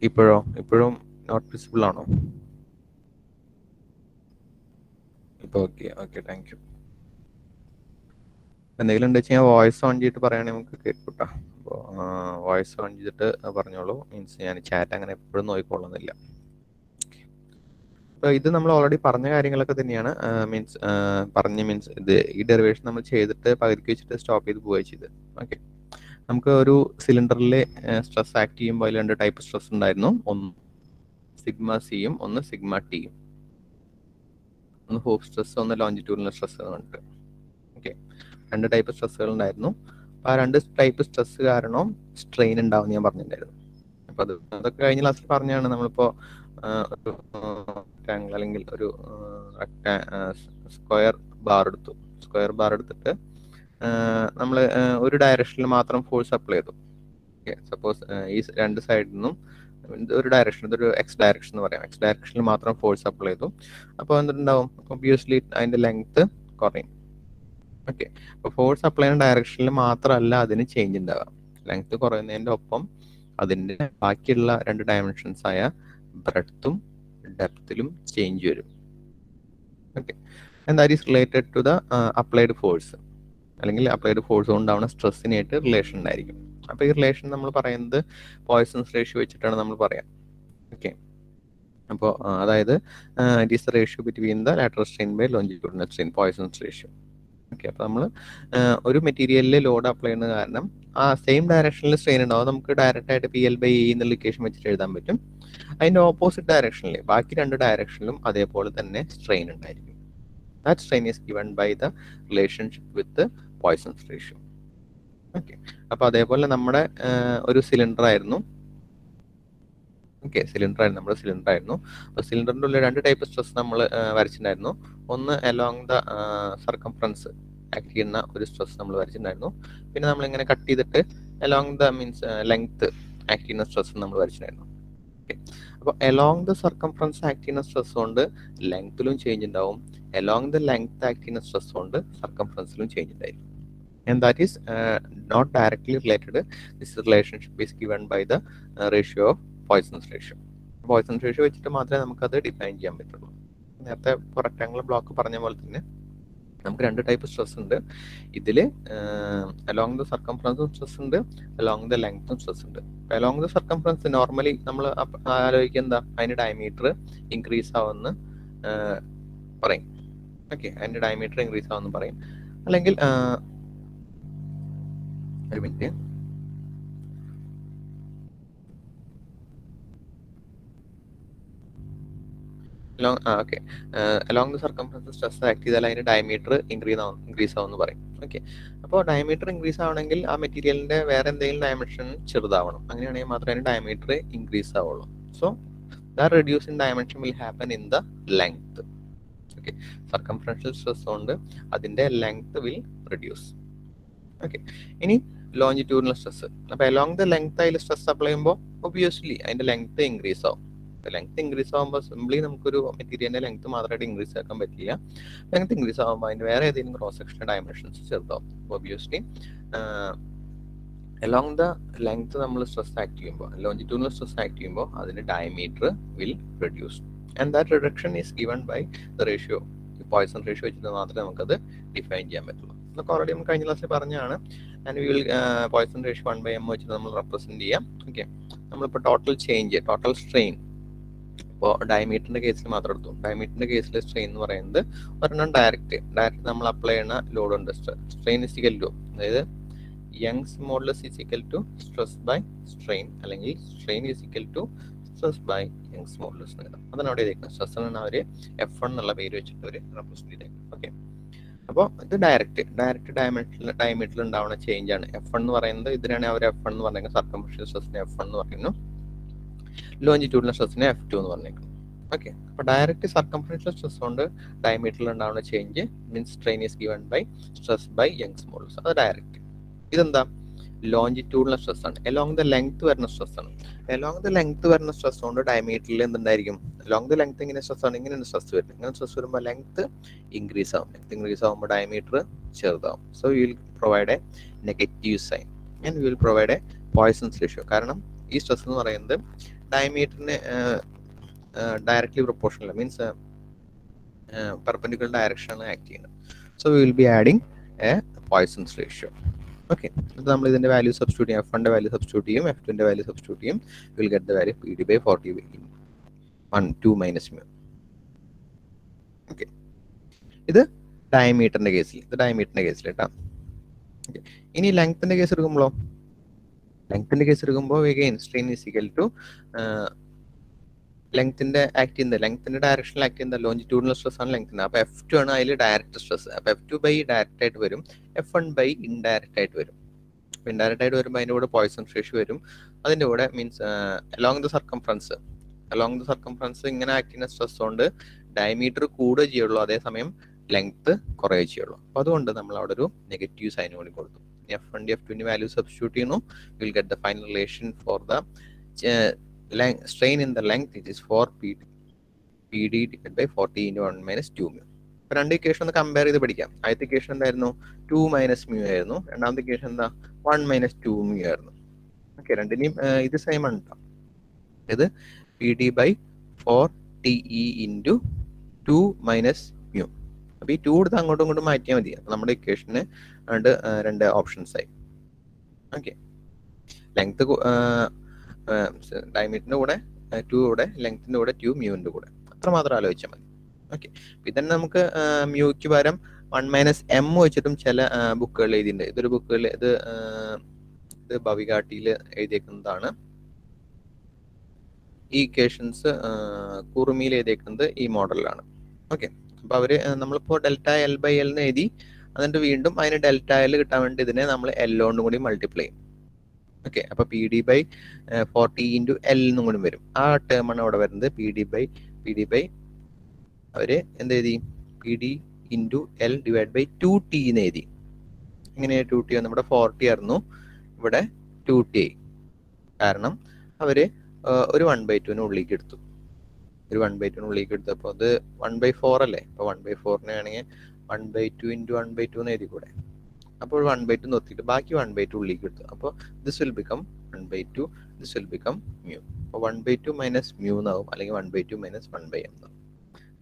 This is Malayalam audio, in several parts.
ഇപ്പോഴും നോട്ട് വിസിബിൾ ആണോ? ഇപ്പോൾ ഓക്കെ താങ്ക് യു. എന്തെങ്കിലും ഉണ്ട് വെച്ച് കഴിഞ്ഞാൽ വോയിസ് ഓൺ ചെയ്തിട്ട് പറയുകയാണെങ്കിൽ നമുക്ക് കേൾക്കൂട്ടാ. അപ്പോൾ വോയിസ് ഓൺ ചെയ്തിട്ട് പറഞ്ഞോളൂ. മീൻസ് ഞാൻ ചാറ്റ് അങ്ങനെ എപ്പോഴും നോക്കിക്കൊള്ളുന്നില്ല. അപ്പോൾ ഇത് നമ്മൾ ഓൾറെഡി പറഞ്ഞ കാര്യങ്ങളൊക്കെ തന്നെയാണ്. മീൻസ് ഇത് ഈ ഡെറിവേഷൻ നമ്മൾ ചെയ്തിട്ട് പകുതിക്ക് വെച്ചിട്ട് സ്റ്റോപ്പ് ചെയ്ത് പോവുക ചെയ്ത്. ഓക്കെ, നമുക്ക് ഒരു സിലിണ്ടറിൽ സ്ട്രെസ് ആക്ട് ചെയ്യുമ്പോൾ അതിൽ 2 ടൈപ്പ് സ്ട്രെസ് ഉണ്ടായിരുന്നു. ഒന്ന് സിഗ്മ സിയും ഒന്ന് സിഗ്മ ടിയും. ഒന്ന് ഹൂപ്പ് സ്ട്രെസ്, ഒന്ന് ലോഞ്ചിറ്റ്യൂഡിനൽ സ്ട്രെസ് പറഞ്ഞിട്ട്. ഓക്കെ, 2 ടൈപ്പ് സ്ട്രെസ്സുകൾ ഉണ്ടായിരുന്നു. അപ്പോൾ ആ 2 ടൈപ്പ് സ്ട്രെസ് കാരണം സ്ട്രെയിൻ ഉണ്ടാവും ഞാൻ പറഞ്ഞിട്ടുണ്ടായിരുന്നു. അപ്പോൾ അതൊക്കെ കഴിഞ്ഞ ക്ലാസ്സിൽ പറഞ്ഞാണ്. നമ്മളിപ്പോൾ ഒരു റെക്ടാങ്കിൾ അല്ലെങ്കിൽ ഒരു സ്ക്വയർ ബാർ എടുത്തു. സ്ക്വയർ ബാർ എടുത്തിട്ട് നമ്മൾ ഒരു ഡയറക്ഷനിൽ മാത്രം ഫോഴ്സ് അപ്ലൈ ചെയ്തു. ഓക്കെ, സപ്പോസ് ഈ 2 സൈഡിൽ നിന്നും ഒരു ഡയറക്ഷൻ, ഇതൊരു എക്സ് ഡയറക്ഷൻ എന്ന് പറയാം. എക്സ് ഡയറക്ഷനിൽ മാത്രം ഫോഴ്സ് അപ്ലൈ ചെയ്തു. അപ്പോൾ എന്തുണ്ടാവും? ഒബ്വിയസ്ലി അതിന്റെ ലെങ്ത് കുറയും. ഓക്കെ, അപ്പോൾ ഫോഴ്സ് അപ്ലൈ ചെയ്യുന്ന ഡയറക്ഷനിൽ മാത്രമല്ല അതിന് ചേഞ്ച് ഉണ്ടാവുക. ലെങ്ത് കുറയുന്നതിന്റെ ഒപ്പം അതിന്റെ ബാക്കിയുള്ള 2 ഡയമെൻഷൻസ് ആയ ബ്രെഡ്ത്തും ഡെപ്തിലും ചേഞ്ച് വരും. Okay, and that is related to the applied force, അല്ലെങ്കിൽ അപ്ലൈഡ് ഫോഴ്സ് കൊണ്ടാവുന്ന സ്ട്രെസ്സിനായിട്ട് റിലേഷൻ ഉണ്ടായിരിക്കും. അപ്പോൾ ഈ റിലേഷൻ നമ്മൾ പറയുന്നത് പോയ്സൺസ് റേഷ്യോ വെച്ചിട്ടാണ് നമ്മൾ പറയാം. ഓക്കെ, അപ്പോൾ അതായത് it is the ratio between the lateral strain by longitudinal strain, Poisson's ratio. Okay, അപ്പോൾ നമ്മൾ ഒരു മെറ്റീരിയലിൽ ലോഡ് അപ്ലൈ ചെയ്യുന്ന കാരണം ആ സെയിം ഡയറക്ഷനിൽ സ്ട്രെയിൻ ഉണ്ടാവും. നമുക്ക് ഡയറക്റ്റ് ആയിട്ട് PL/E എന്നുള്ള ഇക്വേഷൻ വെച്ചിട്ട് എഴുതാൻ പറ്റും. അതിന്റെ ഓപ്പോസിറ്റ് ഡയറക്ഷനിൽ ബാക്കി 2 ഡയറക്ഷനിലും അതേപോലെ തന്നെ സ്ട്രെയിൻ ഉണ്ടായിരിക്കും. That strain is given by the relationship with Poisson's ratio. Okay, അപ്പോൾ അതേപോലെ നമ്മുടെ ഒരു സിലിണ്ടർ ആയിരുന്നു. ഓക്കെ, നമ്മുടെ സിലിണ്ടർ ആയിരുന്നു. അപ്പോൾ സിലിണ്ടറിൻ്റെ ഉള്ളിൽ 2 ടൈപ്പ് സ്ട്രെസ് നമ്മൾ വരച്ചിട്ടുണ്ടായിരുന്നു. ഒന്ന് അലോങ് ദ സർക്കംഫറൻസ് ആക്ട് ചെയ്യുന്ന ഒരു സ്ട്രെസ് നമ്മൾ വരച്ചിട്ടുണ്ടായിരുന്നു. പിന്നെ നമ്മൾ ഇങ്ങനെ കട്ട് ചെയ്തിട്ട് അലോങ് ദ ലെങ്ത് ആക്ട് ചെയ്യുന്ന സ്ട്രെസ് നമ്മൾ വരച്ചിട്ടുണ്ടായിരുന്നു. ഓക്കെ, അപ്പോൾ അലോങ് ദ സർക്കംഫറൻസ് ആക്ട് ചെയ്യുന്ന സ്ട്രെസ് കൊണ്ട് ലെങ്ത്തിലും ചേഞ്ച് ഉണ്ടാവും. അലോങ് ദ ലെങ്ത് ആക്ട് ചെയ്യുന്ന സ്ട്രെസ് കൊണ്ട് സർക്കംഫറൻസിലും ചേഞ്ച് ഉണ്ടായിരിക്കും. And that is not directly related. This relationship is given by the ratio of Poisson's ratio. Poisson's ratio വെച്ചിട്ട് മാത്രമേ നമുക്കത് ഡിഫൈൻ ചെയ്യാൻ പറ്റുള്ളൂ. നേരത്തെ റെക്ടാങ്കുലർ ബ്ലോക്ക് പറഞ്ഞ പോലെ തന്നെ നമുക്ക് 2 ടൈപ്പ് സ്ട്രെസ് ഉണ്ട്. ഇതിൽ അലോങ് ദ സർക്കംഫറൻസും സ്ട്രെസ് ഉണ്ട്, അലോങ് ദ ലെങ്ത്തും സ്ട്രെസ് ഉണ്ട്. അലോങ് ദ സർക്കംഫറൻസ് നോർമലി നമ്മൾ ആലോചിക്കുക എന്താ, അതിന്റെ ഡയമീറ്റർ ഇൻക്രീസ് ആവുമെന്ന് പറയും. ഓക്കെ, അതിന്റെ ഡയമീറ്റർ ഇൻക്രീസ് ആവുമെന്ന് പറയും. അല്ലെങ്കിൽ ഒരു minute, okay, along the circumference stress act ചെയ്താൽ അതിന്റെ ഡയമീറ്റർ ഇൻക്രീസ് ആവുമെന്ന് പറയും. ഓക്കെ, അപ്പോൾ ഡയമീറ്റർ ഇൻക്രീസ് ആവണമെങ്കിൽ ആ മെറ്റീരിയലിന്റെ വേറെ എന്തെങ്കിലും ഡയമെൻഷൻ ചെറുതാവണം. അങ്ങനെയാണെങ്കിൽ മാത്രമേ അതിന്റെ ഡയമീറ്റർ ഇൻക്രീസ് ആവുള്ളൂ. So the reduce in dimension will happen in the length. Okay, circumferential stress കൊണ്ട് അതിന്റെ ലെങ്ത് വിൽ റെഡ്യൂസ്. ഓക്കെ, ഇനി ലോഞ്ചിറ്റ്യൂഡിനൽ സ്ട്രെസ്. അപ്പോൾ അലോങ് ദ ലെങ്ത് അതിൽ സ്ട്രെസ് അപ്ലൈ ചെയ്യുമ്പോൾ ഒബ്വിയസ്ലി അതിന്റെ ലെങ്ത് ഇൻക്രീസ് ആവും. ലെങ്ത് ഇൻക്രീസ് ആകുമ്പോൾ സിംപ്ലി നമുക്കൊരു മെറ്റീരിയലിന്റെ ലെങ്ത് മാത്രമായിട്ട് ഇൻക്രീസ് ആക്കാൻ പറ്റില്ല. ലെങ്ത് ഇൻക്രീസ് ആകുമ്പോൾ അതിന് വേറെ ഏതെങ്കിലും ക്രോസ് സെക്ഷൻ ഡയമെൻഷൻസ് ചെറുതാവും. ഒബ്വിയസ്ലി അലോങ് ദ ലെങ്ത് നമ്മൾ സ്ട്രെസ് ആക്ട് ചെയ്യുമ്പോൾ, ലോഞ്ചിറ്റ്യൂഡിനൽ സ്ട്രെസ് ആക്ട് ചെയ്യുമ്പോൾ അതിന്റെ diameter will reduce. And that reduction is given by the ratio, Poisson ratio വെച്ചിട്ട് മാത്രമേ നമുക്കത് ഡിഫൈൻ ചെയ്യാൻ പറ്റുള്ളൂ. ഇതൊക്കെ ഓൾറെഡി നമുക്ക് കഴിഞ്ഞ ക്ലാസ്സിൽ പറഞ്ഞാണ്. And we will poison ratio 1/m വെച്ചിട്ട് നമ്മൾ റെപ്രസെന്റ് ചെയ്യാം. ഓക്കെ, നമ്മളിപ്പോൾ ടോട്ടൽ സ്ട്രെയിൻ ഇപ്പോൾ ഡയമീറ്ററിന്റെ കേസിൽ മാത്രം എടുത്തു. ഡയമീറ്ററിന്റെ കേസിൽ സ്ട്രെയിൻ എന്ന് പറയുന്നത് ഒരെണ്ണം ഡയറക്റ്റ് നമ്മൾ അപ്ലൈ ചെയ്യുന്ന ലോഡ് ഉണ്ട്. സ്ട്രെയിൻ ഇസ് ഈക്വൽ ടു, അതായത് Young's modulus is equal to stress by strain, അല്ലെങ്കിൽ strain is equal to stress by Young's modulus എന്ന് എഴുതാം. അതാണ് അവിടെ എഴുതിയിരിക്കുന്നത്. സ്ട്രെസ് ആണ് അവർ F1 എന്നുള്ള പേര് വെച്ചിട്ട് അവർ റെപ്രസെന്റ് ചെയ്തേക്കുന്നത്. ഓക്കെ, അപ്പോൾ ഇത് ഡയറക്റ്റ് ഡയമീറ്ററിൽ ഉണ്ടാവുന്ന ചേഞ്ച് ആണ്. F1 എന്ന് പറയുന്നത് ഇതിനാണ് അവർ F1 എന്ന് പറഞ്ഞേക്കുന്നത്. സർക്കംഫറൻഷ്യൽ സ്ട്രെസ്സിനെ F1 എന്ന് പറയുന്നു, ലോഞ്ചിറ്റ്യൂഡിനൽ സ്ട്രെസ്സിനെ F2 എന്ന് പറഞ്ഞേക്കുന്നു. ഓക്കെ, അപ്പോൾ ഡയറക്റ്റ് സർക്കംഫറൻഷ്യൽ സ്ട്രെസ് കൊണ്ട് ഡയമീറ്ററിൽ ഉണ്ടാവുന്ന change means strain is given by stress by Young's modulus. അത് ഡയറക്റ്റ്. ഇതെന്താ, ലോഞ്ചിറ്റ്യൂഡിനൽ സ്ട്രെസ് ആണ്. അലോങ് ദ ലെങ്ത് വരുന്ന സ്ട്രെസ് ആണ്. അലോങ് ദ ലെങ്ത് വരുന്ന സ്ട്രെസ് കൊണ്ട് ഡയമീറ്ററിൽ എന്തുണ്ടായിരിക്കും, അലോങ് ദ ലെങ്ത് ഇങ്ങനെ സ്ട്രെസ് ആണ്, ഇങ്ങനെ സ്ട്രെസ് വരും. ഇങ്ങനെ സ്ട്രെസ് വരുമ്പോൾ ലെങ്ത് ഇൻക്രീസ് ആവും. ലെങ്ത് ഇൻക്രീസ് ആകുമ്പോൾ ഡയമീറ്റർ ചെറുതാവും. So you will provide a negative sign and you will provide a Poisson's ratio. കാരണം ഈ സ്ട്രെസ് എന്ന് പറയുന്നത് ഡയമീറ്ററിന് directly proportional means perpendicular direction act ചെയ്യുന്നത്. So we will be adding a Poisson's ratio. Okay, ഇത് നമ്മൾ ഇതിന്റെ വാല്യൂ സബ്സ്റ്റിറ്റ്യൂട്ട് ചെയ്യും. F1 വാല്യൂ സബ്സ്റ്റിറ്റ്യൂട്ട് ചെയ്യും, F2 വാല്യൂ സബ്സ്റ്റിറ്റ്യൂട്ട് ചെയ്യും. Will get the value PD/40 1 2 minus mu. Okay, ഇത് ഡയമീറ്ററിന്റെ കേസിൽ, കേട്ടോ. ഇനി ലെങ്ത്തിന്റെ കേസ് എടുക്കുമ്പോഴോ, again strain is equal to ലെങ്ത്തിന്റെ ആക്ട് ചെയ്യുന്നത്, ലെങ്ത്തിന്റെ ഡയറക്ഷനിൽ ആക്ട് ചെയ്യുന്ന ലോഞ്ചിറ്റ്യൂഡിനൽ സ്ട്രെസ് ആണ് ലെങ്ത്തിന്. അപ്പൊ F2 ആണ് അതിൽ ഡയറക്റ്റ് സ്ട്രെസ്. അപ്പൊ F2 ബൈ ഡയറക്റ്റ് ആയിട്ട് വരും, F1 ബൈ ഇൻഡയറക്റ്റ് ആയിട്ട് വരും. അപ്പൊ ഇൻഡയറക്റ്റ് ആയിട്ട് വരുമ്പോൾ അതിന്റെ കൂടെ പോയ്സൺസ് റേഷ്യോ വരും. അതിന്റെ കൂടെ മീൻസ് അലോങ് ദ സർക്കംഫറൻസ് ഇങ്ങനെ ആക്ട് ചെയ്യുന്ന സ്ട്രെസ് കൊണ്ട് ഡയമീറ്റർ കൂടുകയേ ചെയ്യുള്ളൂ, അതേസമയം ലെങ്ത് കുറയുകയേ ചെയ്യുള്ളൂ. അപ്പൊ അതുകൊണ്ട് നമ്മൾ അവിടെ ഒരു നെഗറ്റീവ് സൈൻ കൂടി കൊടുത്തു. F1 F2 വാല്യൂ സബ്സ്റ്റിറ്റ്യൂട്ട് ചെയ്യുന്നു. Will get the final relation for the strain in the length, it is 4 PD divided by 40 into 1 minus 2 mu. അപ്പോൾ രണ്ട് ഇക്വേഷൻ ഒന്ന് കമ്പയർ ചെയ്ത് പഠിക്കാം. ആദ്യത്തെ ഇക്വേഷൻ എന്തായിരുന്നു? 2 മൈനസ് മ്യൂ ആയിരുന്നു. രണ്ടാമത്തെ ഇക്വേഷൻ എന്താ? 1 മൈനസ് 2 മ്യൂ ആയിരുന്നു. ഓക്കെ, രണ്ടിനെയും ഇത് സെയിം ആണ് കേട്ടോ. ഇത് PD by 4TE into 2 minus mu. അപ്പോൾ ഈ 2 എടുത്ത് അങ്ങോട്ടും ഇങ്ങോട്ടും മാറ്റിയാൽ മതി. അപ്പോൾ നമ്മുടെ ഇക്വേഷന് രണ്ട് ഓപ്ഷൻസ് ആയി. ഓക്കെ, ലെങ്ത് ഡയമീറ്ററിന്റെ കൂടെ 2 കൂടെ, ലെങ്ത്തിന്റെ കൂടെ 2 മ്യൂവിന്റെ കൂടെ, അത്ര മാത്രം ആലോചിച്ചാൽ മതി. ഓക്കെ, ഇതന്നെ നമുക്ക് മ്യൂക്ക് പകരം 1 മൈനസ് എം വെച്ചിട്ടും ചില ബുക്കുകൾ എഴുതിയിട്ടുണ്ട്. ഇതൊരു ബുക്കുകളിൽ ഇത് ഭവികാട്ടിയിൽ എഴുതിയേക്കുന്നതാണ്. ഈ ഇക്വേഷൻസ് കുറുമിയിൽ എഴുതിയേക്കുന്നത് ഈ മോഡലിലാണ്. ഓക്കെ, അപ്പൊ അവര് നമ്മളിപ്പോ ഡെൽറ്റ എൽ ബൈ എൽ എന്ന് എഴുതി, എന്നിട്ട് വീണ്ടും അതിന് ഡെൽറ്റ എൽ കിട്ടാൻ വേണ്ടി ഇതിനെ നമ്മൾ എൽ കൊണ്ട് കൂടി മൾട്ടിപ്ലൈ ചെയ്യും. ഓക്കെ, അപ്പൊ PD ബൈ 40 ഇൻറ്റു എൽ എന്നും കൂടി വരും. ആ ടേം ആണ് അവിടെ വരുന്നത്. PD ബൈ അവര് എന്ത് എഴുതി? PD into L divide by 2T എന്ന് എഴുതി. ഇങ്ങനെ 2T നമ്മുടെ 40 ആയിരുന്നു, ഇവിടെ 2T ആയി. കാരണം അവര് ഒരു 1/2 ഉള്ളിലേക്ക് എടുത്തു. ഒരു 1/2 ഉള്ളിലേക്ക് എടുത്തപ്പോൾ അത് 1/4 അല്ലേ? അപ്പൊ 1/4 ആണെങ്കിൽ 1/2 ഇൻറ്റു 1/2 എന്ന് എഴുതി കൂടെ. അപ്പോൾ 1/2 നിർത്തിയിട്ട് ബാക്കി 1/2 ഉള്ളിലേക്ക് എടുത്തു. അപ്പോൾ this will become 1/2, this will become mu. അപ്പോൾ 1/2 മൈനസ് മ്യൂ എന്നാവും, അല്ലെങ്കിൽ 1/2 മൈനസ് 1/m എന്നാവും.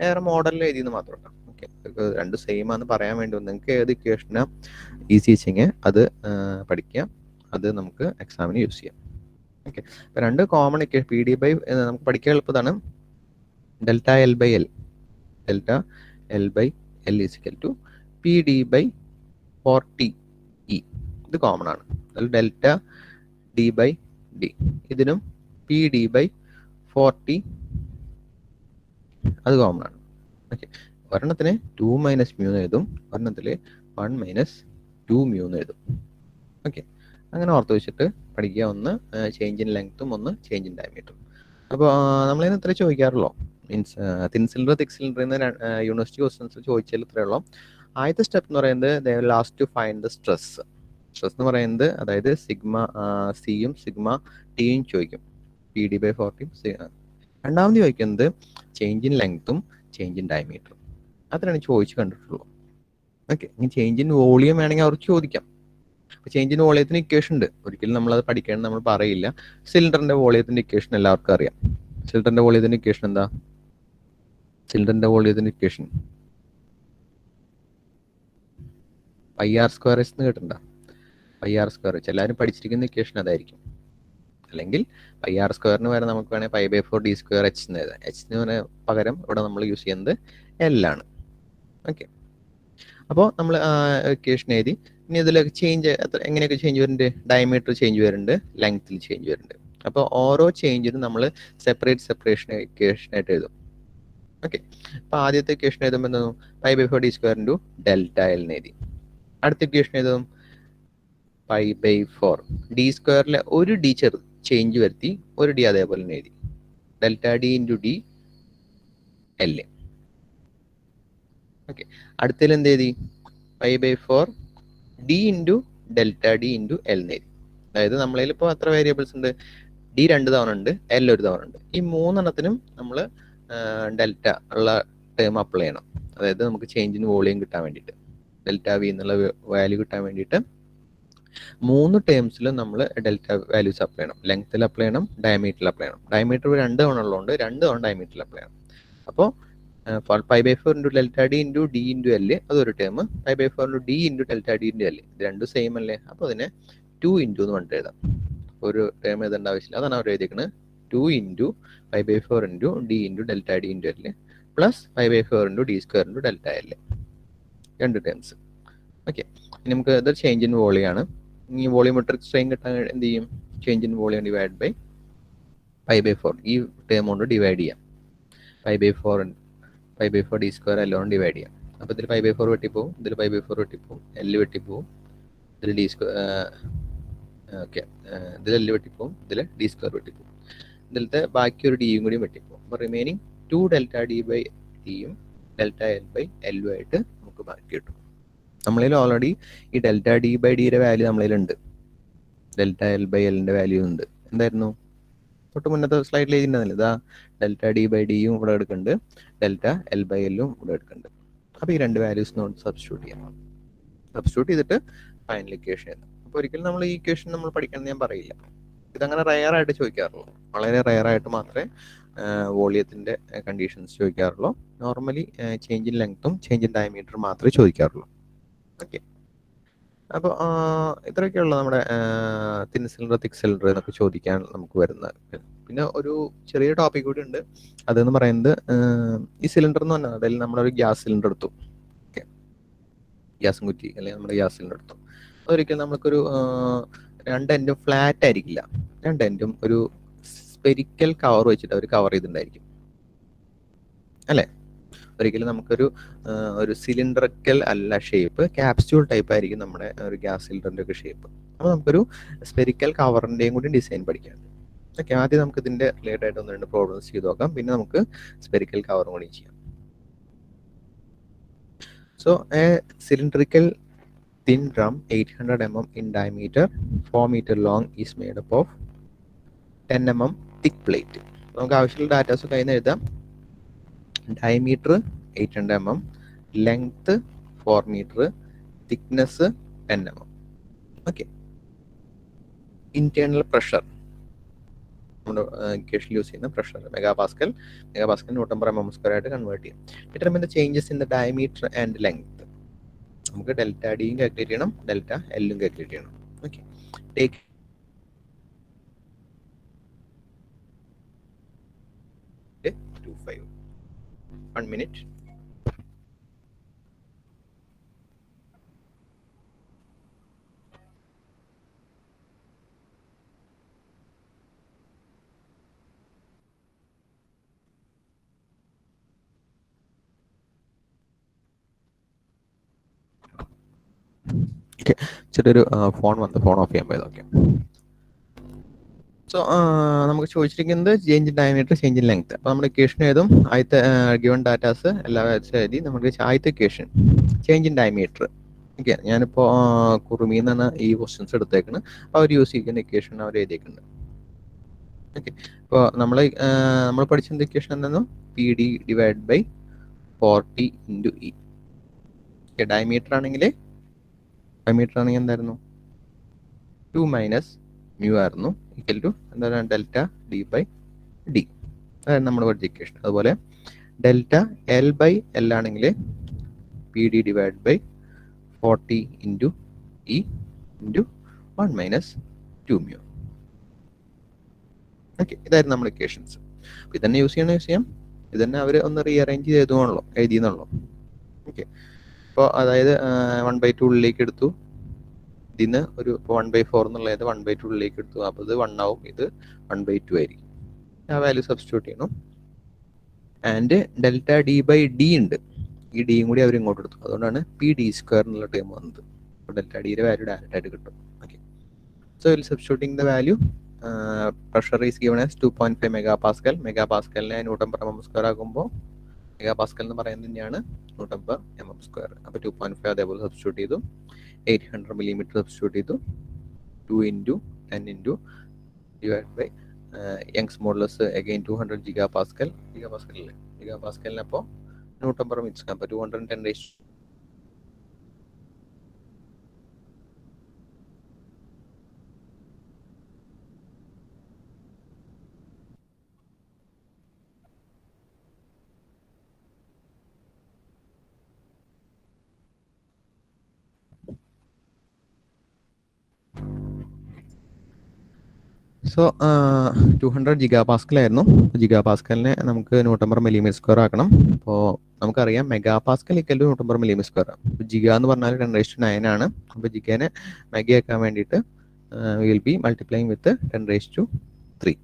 വേറെ മോഡലിൽ എഴുതിയെന്ന് മാത്രം കേട്ടോ. ഓക്കെ, രണ്ട് സെയിം ആണെന്ന് പറയാൻ വേണ്ടി നിങ്ങൾക്ക് ഏത് ഇക്വേഷന് ഈസി വെച്ചെങ്കിൽ അത് പഠിക്കുക, അത് നമുക്ക് എക്സാമിന് യൂസ് ചെയ്യാം. ഓക്കെ, അപ്പോൾ രണ്ട് കോമൺ ഇക്വേഷൻ PD ബൈ നമുക്ക് പഠിക്കാൻ എളുപ്പതാണ്. Delta L by L is equal to PD by 40E. ഇത് കോമൺ ആണ്. അതിൽ ഡെൽറ്റ D ബൈ D, ഇതിനും PD ബൈ 40 അത് കോമൺ ആണ്. ഓക്കെ, ഒരെണ്ണത്തിന് 2 മൈനസ് മ്യൂ എന്ന് എഴുതും, ഒരെണ്ണത്തിൽ 1 മൈനസ് 2 മ്യൂ എന്ന് എഴുതും. ഓക്കെ, അങ്ങനെ ഓർത്ത് വെച്ചിട്ട് പഠിക്കുക. ഒന്ന് ചേഞ്ച് ഇൻ ലെങ്ത്തും ഒന്ന് ചേഞ്ച് ഇൻ ഡയമീറ്ററും. അപ്പോൾ നമ്മളിന്ന് ഇത്ര ചോദിക്കാറുള്ളൂ. Means thin cylinder thick cylinder എന്ന് യൂണിവേഴ്സിറ്റി ക്വസ്റ്റ്യൻസ് ചോദിച്ചാൽ ഇത്രയുള്ളൂ. ആദ്യത്തെ സ്റ്റെപ്പ് എന്ന് പറയുന്നത് last to find the stress എന്ന് പറയുന്നത്, അതായത് സിഗ്മ സിയും സിഗ്മ ടിയും ചോദിക്കും, PD ബൈ 40. രണ്ടാമത് ചോദിക്കുന്നത് ചേഞ്ച് ഇൻ ലെങ്ത്തും ചേഞ്ച് ഇൻ ഡയമീറ്ററും. അത്രയാണ് ചോദിച്ച് കണ്ടിട്ടുള്ളൂ. ഓക്കെ, ഇനി ചേഞ്ച് ഇൻ വോളിയം വേണമെങ്കിൽ അവർക്ക് ചോദിക്കാം. അപ്പോൾ ചേഞ്ച് ഇൻ വോളിയത്തിന് ഇക്വേഷൻ ഉണ്ട്. ഒരിക്കലും നമ്മളത് പഠിക്കണം നമ്മൾ പറയില്ല. സിലിണ്ടറിന്റെ വോളിയത്തിന്റെ ഇക്വേഷൻ എല്ലാവർക്കും അറിയാം. സിലിണ്ടറിന്റെ വോളിയത്തിന്റെ ഇക്വേഷൻ എന്താ? സിലിണ്ടറിന്റെ വോളിയത്തിന്റെ ഇക്വേഷൻ πr² എന്ന് കേട്ടിട്ടുണ്ടോ? πr², എല്ലാവരും പഠിച്ചിരിക്കുന്ന ഇക്വേഷൻ അതായിരിക്കും. അല്ലെങ്കിൽ πr² വരെ നമുക്ക് വേണമെങ്കിൽ π/4d² h എന്ന് എഴുതാം. h പകരം ഇവിടെ നമ്മൾ യൂസ് ചെയ്യുന്നത് L ആണ്. ഓക്കെ, അപ്പോൾ നമ്മൾ ഇക്വേഷൻ എഴുതി. ഇനി ഇതിൽ ചേഞ്ച് എങ്ങനെയൊക്കെ ചേഞ്ച് വരുന്നുണ്ട്? ഡയമീറ്റർ ചേഞ്ച് വരുന്നുണ്ട്, ലെങ്ത്തിൽ ചേഞ്ച് വരുന്നുണ്ട്. അപ്പോൾ ഓരോ ചേഞ്ചിനും നമ്മൾ സെപ്പറേഷൻ ഇക്വേഷനായിട്ട് എഴുതും. ഓക്കെ, അപ്പോൾ ആദ്യത്തെ ഇക്വേഷൻ എഴുതുമ്പോൾ എന്താ? π/4d² ഇൻറ്റു ഡെൽറ്റ എൽ എന്ന് എഴുതി. അടുത്ത ഇക്വേഷൻ എഴുതും π/4 d² ഒരു ഡി ചേഞ്ച് വരുത്തി, ഒരു ഡി അതേപോലെ തന്നെ എഴുതി, delta D into D L. Okay, അടുത്തതിൽ എന്ത് എഴുതി? π/4 D into delta D into L എന്ന് എഴുതി. അതായത് നമ്മളതിൽ ഇപ്പോൾ എത്ര വേരിയബിൾസ് ഉണ്ട്? ഡി 2 തവണ ഉണ്ട്, എൽ 1 തവണ ഉണ്ട്. ഈ 3 എണ്ണത്തിനും നമ്മൾ ഡെൽറ്റ ഉള്ള ടേം അപ്ലൈ ചെയ്യണം. അതായത് നമുക്ക് ചേഞ്ചിന് വോളിയം കിട്ടാൻ വേണ്ടിയിട്ട്, ഡെൽറ്റ വി എന്നുള്ള വാല്യൂ കിട്ടാൻ വേണ്ടിയിട്ട് മൂന്ന് ടേംസിലും നമ്മൾ ഡെൽറ്റ വാല്യൂസ് അപ്ലൈ ചെയ്യണം. ലെങ്ത്തിൽ അപ്ലൈ ചെയ്യണം, ഡയമീറ്ററിൽ അപ്ലൈ ചെയ്യണം. ഡയമീറ്റർ 2 തവണ ഉള്ളതുകൊണ്ട് 2 തവണ ഡയമീറ്ററിൽ അപ്ലൈ ചെയ്യണം. അപ്പോൾ π/4 into delta D into D into L അതൊരു term, π/4 into D into delta D into L ഇത് രണ്ടും സെയിം അല്ലേ. അപ്പോൾ അതിനെ 2 ഇൻറ്റു എന്ന് പറഞ്ഞിട്ട് എഴുതാം. ഒരു ടേം എഴുതേണ്ട ആവശ്യമില്ല, അതാണ് അവർ എഴുതിയിരിക്കുന്നത്. 2 into π/4 into D into delta D into L plus π/4 into D square into delta L, രണ്ട് ടേംസ്. ഓക്കെ, ഇനി നമുക്ക് ഇത് ചേഞ്ച് ഇൻ വോളിയാണ്. ഈ വോളിയോമെട്രിക് സ്ട്രെയിൻ കിട്ടാൻ എന്ത് ചെയ്യും? Change in volume divide by π/4 ഈ ടേം കൊണ്ട് ഡിവൈഡ് ചെയ്യാം. π/4 ഡി സ്ക്വയർ എല്ലാം കൊണ്ട് ഡിവൈഡ് ചെയ്യാം. അപ്പോൾ ഇതിൽ π/4 വെട്ടിപ്പോവും, ഇതിൽ π/4 വെട്ടിപ്പോവും, എല്ല് വെട്ടിപ്പോവും, ഇതിൽ ഡി സ്ക്വയർ ഓക്കെ ഇതിൽ എല്ല് വെട്ടിപ്പോവും, ഇതിൽ ഡി സ്ക്വയർ വെട്ടിപ്പോവും, ഇതിലത്തെ ബാക്കി ഒരു ഡിയും കൂടി വെട്ടിപ്പോവും. അപ്പോൾ റിമൈനിങ് 2 ഡെൽറ്റ ഡി ബൈ ഡിയും ഡെൽറ്റ എൽ ബൈ എല്ലും ആയിട്ട് നമുക്ക് ബാക്കി കിട്ടും. നമ്മളിൽ ഓൾറെഡി ഈ ഡെൽറ്റ ഡി ബൈ ഡിയുടെ വാല്യൂ നമ്മളിലുണ്ട്, ഡെൽറ്റ എൽ ബൈ എല്ലിൻ്റെ വാല്യൂ ഉണ്ട്. എന്തായിരുന്നു തൊട്ട് മുന്നത്തെ സ്ലൈഡിൽ എഴുതിയിട്ടുണ്ടല്ലോ, ഇതാ ഡെൽറ്റ ഡി ബൈ ഡിയും ഇവിടെ എടുക്കുന്നുണ്ട്, ഡെൽറ്റ എൽ ബൈ എല്ലും ഇവിടെ എടുക്കുന്നുണ്ട്. അപ്പോൾ ഈ രണ്ട് വാല്യൂസ് നോട്ട് സബ്സ്റ്റിറ്റ്യൂട്ട് ചെയ്യാം. സബ്സ്റ്റിറ്റ്യൂട്ട് ചെയ്തിട്ട് ഫൈനൽ ഇക്വേഷൻ എഴുതാം. അപ്പോൾ ഒരിക്കലും നമ്മൾ ഈ ഇക്വേഷൻ നമ്മൾ പഠിക്കണം ഞാൻ പറയില്ല. ഇതങ്ങനെ റയറായിട്ട് ചോദിക്കാറുള്ളൂ, വളരെ റയറായിട്ട് മാത്രമേ വോളിയത്തിൻ്റെ കണ്ടീഷൻസ് ചോദിക്കാറുള്ളൂ. നോർമലി ചേഞ്ച് ഇൻ ലെങ്ത്തും ചേഞ്ച് ഇൻ ഡയമീറ്റർ മാത്രമേ ചോദിക്കാറുള്ളൂ. ഓക്കെ, അപ്പോൾ ഇത്രയൊക്കെയുള്ള നമ്മുടെ തിൻ സിലിണ്ടർ തിക് സിലിണ്ടർ എന്നൊക്കെ ചോദിക്കാൻ നമുക്ക് വരുന്നത്. പിന്നെ ഒരു ചെറിയ ടോപ്പിക് കൂടി ഉണ്ട്, അതെന്ന് പറയുന്നത് ഈ സിലിണ്ടർ എന്ന് പറഞ്ഞാൽ അതിൽ നമ്മളൊരു ഗ്യാസ് സിലിണ്ടർ എടുത്തു. ഓക്കെ, ഗ്യാസും കുറ്റി അല്ലെങ്കിൽ നമ്മുടെ ഗ്യാസ് സിലിണ്ടർ എടുത്തു. അതൊരിക്കലും നമുക്കൊരു രണ്ട് എൻഡും ഫ്ലാറ്റ് ആയിരിക്കില്ല, രണ്ട് എൻഡും ഒരു സ്പെരിക്കൽ കവർ വെച്ചിട്ട് അവർ കവർ ചെയ്തിട്ടുണ്ടായിരിക്കും അല്ലേ. ഒരിക്കലും നമുക്കൊരു സിലിണ്ടറിക്കൽ അല്ല ഷേപ്പ്, ക്യാപ്സ്യൂൾ ടൈപ്പ് ആയിരിക്കും നമ്മുടെ ഒരു ഗ്യാസ് സിലിണ്ടറിൻ്റെ ഒക്കെ ഷേപ്പ്. അപ്പോൾ നമുക്കൊരു സ്പെരിക്കൽ കവറിൻ്റെയും കൂടി ഡിസൈൻ പഠിക്കാം. ഓക്കെ, ആദ്യം നമുക്ക് ഇതിൻ്റെ റിലേറ്റഡ് ആയിട്ട് 1-2 പ്രോബ്ലംസ് ചെയ്ത് നോക്കാം, പിന്നെ നമുക്ക് സ്പെരിക്കൽ കവറും കൂടി ചെയ്യാം. So A cylindrical thin drum 800 mm in diameter, 4 meter long is made up of 10 mm thick plate. നമുക്ക് ആവശ്യമുള്ള ഡാറ്റാസ് കയ്യിൽ നിന്ന് എഴുതാം. Diameter 800 mm, length 4 metre, thickness 10 mm. Okay, internal pressure നമ്മുടെ ഇക്വേഷനിൽ യൂസ് ചെയ്യുന്ന pressure megapascal newton per mm square ആയിട്ട് കൺവേർട്ട് ചെയ്യും. Determine the changes in the diameter and length. നമുക്ക് ഡെൽറ്റ ഡിയും കാൽക്കുലേറ്റ് ചെയ്യണം, ഡെൽറ്റ എല്ലും കാൽക്കുലേറ്റ് ചെയ്യണം. Okay, take 1 minute. ചെറിയൊരു ഫോൺ വന്ന് ഫോൺ ഓഫ് ചെയ്യാൻ പോയത്. ഓക്കെ, സോ നമുക്ക് ചോദിച്ചിരിക്കുന്നത് change in diameter, change in length. അപ്പോൾ നമ്മുടെ ഇക്വേഷൻ ഏതും ആദ്യത്തെ ഗിവൺ ഡാറ്റാസ് എല്ലാ എഴുതി നമുക്ക് ആദ്യത്തെ equation change in diameter. Okay, ഞാനിപ്പോൾ കുറുമിയിൽ നിന്നാണ് ഈ ക്വസ്റ്റ്യൻസ് എടുത്തേക്കുന്നത്. അപ്പോൾ അവർ യൂസ് ചെയ്യുന്ന ഇക്വേഷൻ അവർ എഴുതിയിട്ടുണ്ട്. ഓക്കെ, ഇപ്പോൾ നമ്മൾ പഠിച്ച ഇക്വേഷൻ എന്തായിരുന്നു? P D divide by 40 into E. Diameter ആണെങ്കിൽ എന്തായിരുന്നു? 2 മൈനസ് മ്യൂ ആയിരുന്നു, ഈക്വൽ ടു എന്താണ്? Delta D by D. അതായത് നമ്മൾ പഠിച്ച ഇക്വേഷൻ. അതുപോലെ ഡെൽറ്റ എൽ ബൈ എൽ ആണെങ്കിൽ P D divide by 40 into E into 1 minus 2 mu. Okay, ഇതായിരുന്നു നമ്മുടെ ഇക്വേഷൻസ്. അപ്പോൾ ഇതന്നെ യൂസ് ചെയ്യാം. ഇതന്നെ അവർ ഒന്ന് റീഅറേഞ്ച് എഴുതിയെന്നുള്ളൂ. ഓക്കെ, അപ്പോൾ അതായത് 1/2 ഉള്ളിലേക്ക് എടുത്തു, ഇതിന് ഒരു 1/4 എന്നുള്ളത് 1/2 ഉള്ളിലേക്ക് എടുത്തു. അപ്പോൾ ഇത് 1 ആവും, ഇത് 1/2 ആയിരിക്കും. ആ വാല്യൂ സബ്സ്റ്റിറ്റ്യൂട്ട് ചെയ്യണം. And delta D by D ഉണ്ട്, ഈ ഡിയും കൂടി അവർ ഇങ്ങോട്ട് എടുത്തു. അതുകൊണ്ടാണ് പി ഡി സ്ക്വയർ എന്നുള്ള ടേം വന്നത്. അപ്പോൾ ഡെൽറ്റ ഡിയുടെ വാല്യൂ ഡയറക്റ്റ് ആയിട്ട് കിട്ടും. Okay, so will substituting the value. Pressure is given as 2.5 megapascal. മെഗാപാസ്കലിനെ ന്യൂട്ടൺ പെർ mm സ്ക്വയർ ആകുമ്പോൾ മെഗാപാസ്കൽ എന്ന് പറയുന്നത് തന്നെയാണ് ന്യൂട്ടൺ പെർ mm സ്ക്വയർ. അപ്പോൾ 2.5 അതേപോലെ സബ്സ്റ്റിറ്റ്യൂട്ട് ചെയ്തു. 800 millimeter സബ്സ്റ്റിറ്റ്യൂട്ട് ചെയ്തു. 2 into 10 into divide by Young's modulus again 200 ജിഗാപാസ്കലിന് അപ്പോൾ ന്യൂട്ടൺ പെർ മീറ്റർ. അപ്പോൾ 210 സോ 200 ജിഗാ പാസ്കൽ ആയിരുന്നു. ജിഗാ പാസ്കലിനെ നമുക്ക് ന്യൂട്ടൺ മില്ലിമീറ്റർ സ്ക്വയർ ആക്കണം. അപ്പോൾ നമുക്കറിയാം mega pascal equal to newton millimetre square. Giga എന്ന് പറഞ്ഞാൽ 10⁻⁹ ആണ്. അപ്പോൾ ജിഗേനെ മെഗയാക്കാൻ വേണ്ടിയിട്ട് will be multiplying with 10⁻3.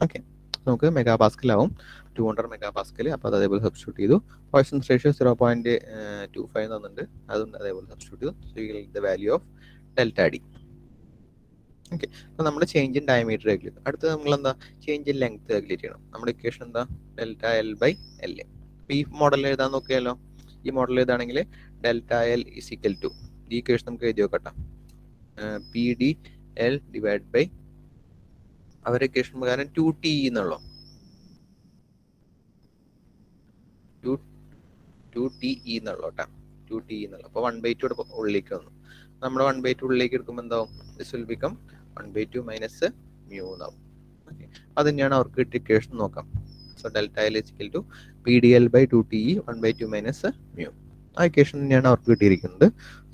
Okay, നമുക്ക് മെഗാ പാസ്കൽ ആവും 200 മെഗാ പാസ്കൽ. അപ്പോൾ അത് അതേപോലെ സബ്സ്റ്റിറ്റ്യൂട്ട് ചെയ്തു. പോയ്സൺസ് റേഷ്യോ 0.25 തന്നിട്ടുണ്ട്, അതുകൊണ്ട് അതേപോലെ സബ്സ്റ്റിറ്റ്യൂട്ട് ചെയ്തു. So you will get the value of delta D. Okay, അപ്പോൾ നമ്മൾ ചേഞ്ച് ഇൻ ഡയമീറ്റർ കാൽക്കുലേറ്റ് ചെയ്തു. അടുത്തത് നമ്മൾ എന്താ ചേഞ്ച് ഇൻ ലെങ്ത് കാൽക്കുലേറ്റ് ചെയ്യണം. നമ്മുടെ ഇക്വേഷൻ എന്താ ഡെൽറ്റ എൽ ബൈ എൽ. അപ്പോൾ ഈ മോഡൽ എഴുതാൻ നോക്കിയാലോ. ഈ മോഡൽ എഴുതാണെങ്കിൽ delta L is equal to, ഈ ഇക്വേഷൻ നമുക്ക് എഴുതി നോക്കട്ടെ, P D L divide by അവരുടെ ഇക്വേഷൻ പ്രകാരം 2t എന്നുള്ളൂ, 2te എന്നുള്ളൂ കേട്ടോ, 2t എന്നുള്ളൂ. അപ്പോൾ 1/2 ഉള്ളിലേക്ക് വന്നു. നമ്മൾ 1/2 ഉള്ളിലേക്ക് എടുക്കുമ്പോൾ എന്താവും, this will become 1/2 minus mu എന്നാവും. ഓക്കെ, അത് തന്നെയാണ് അവർക്ക് കിട്ടിയ ഇക്വേഷൻ നോക്കാം. So delta L is equal to P D L by 2te 1/2 minus mu. ആ ഇക്വേഷൻ തന്നെയാണ് അവർക്ക് കിട്ടിയിരിക്കുന്നത്.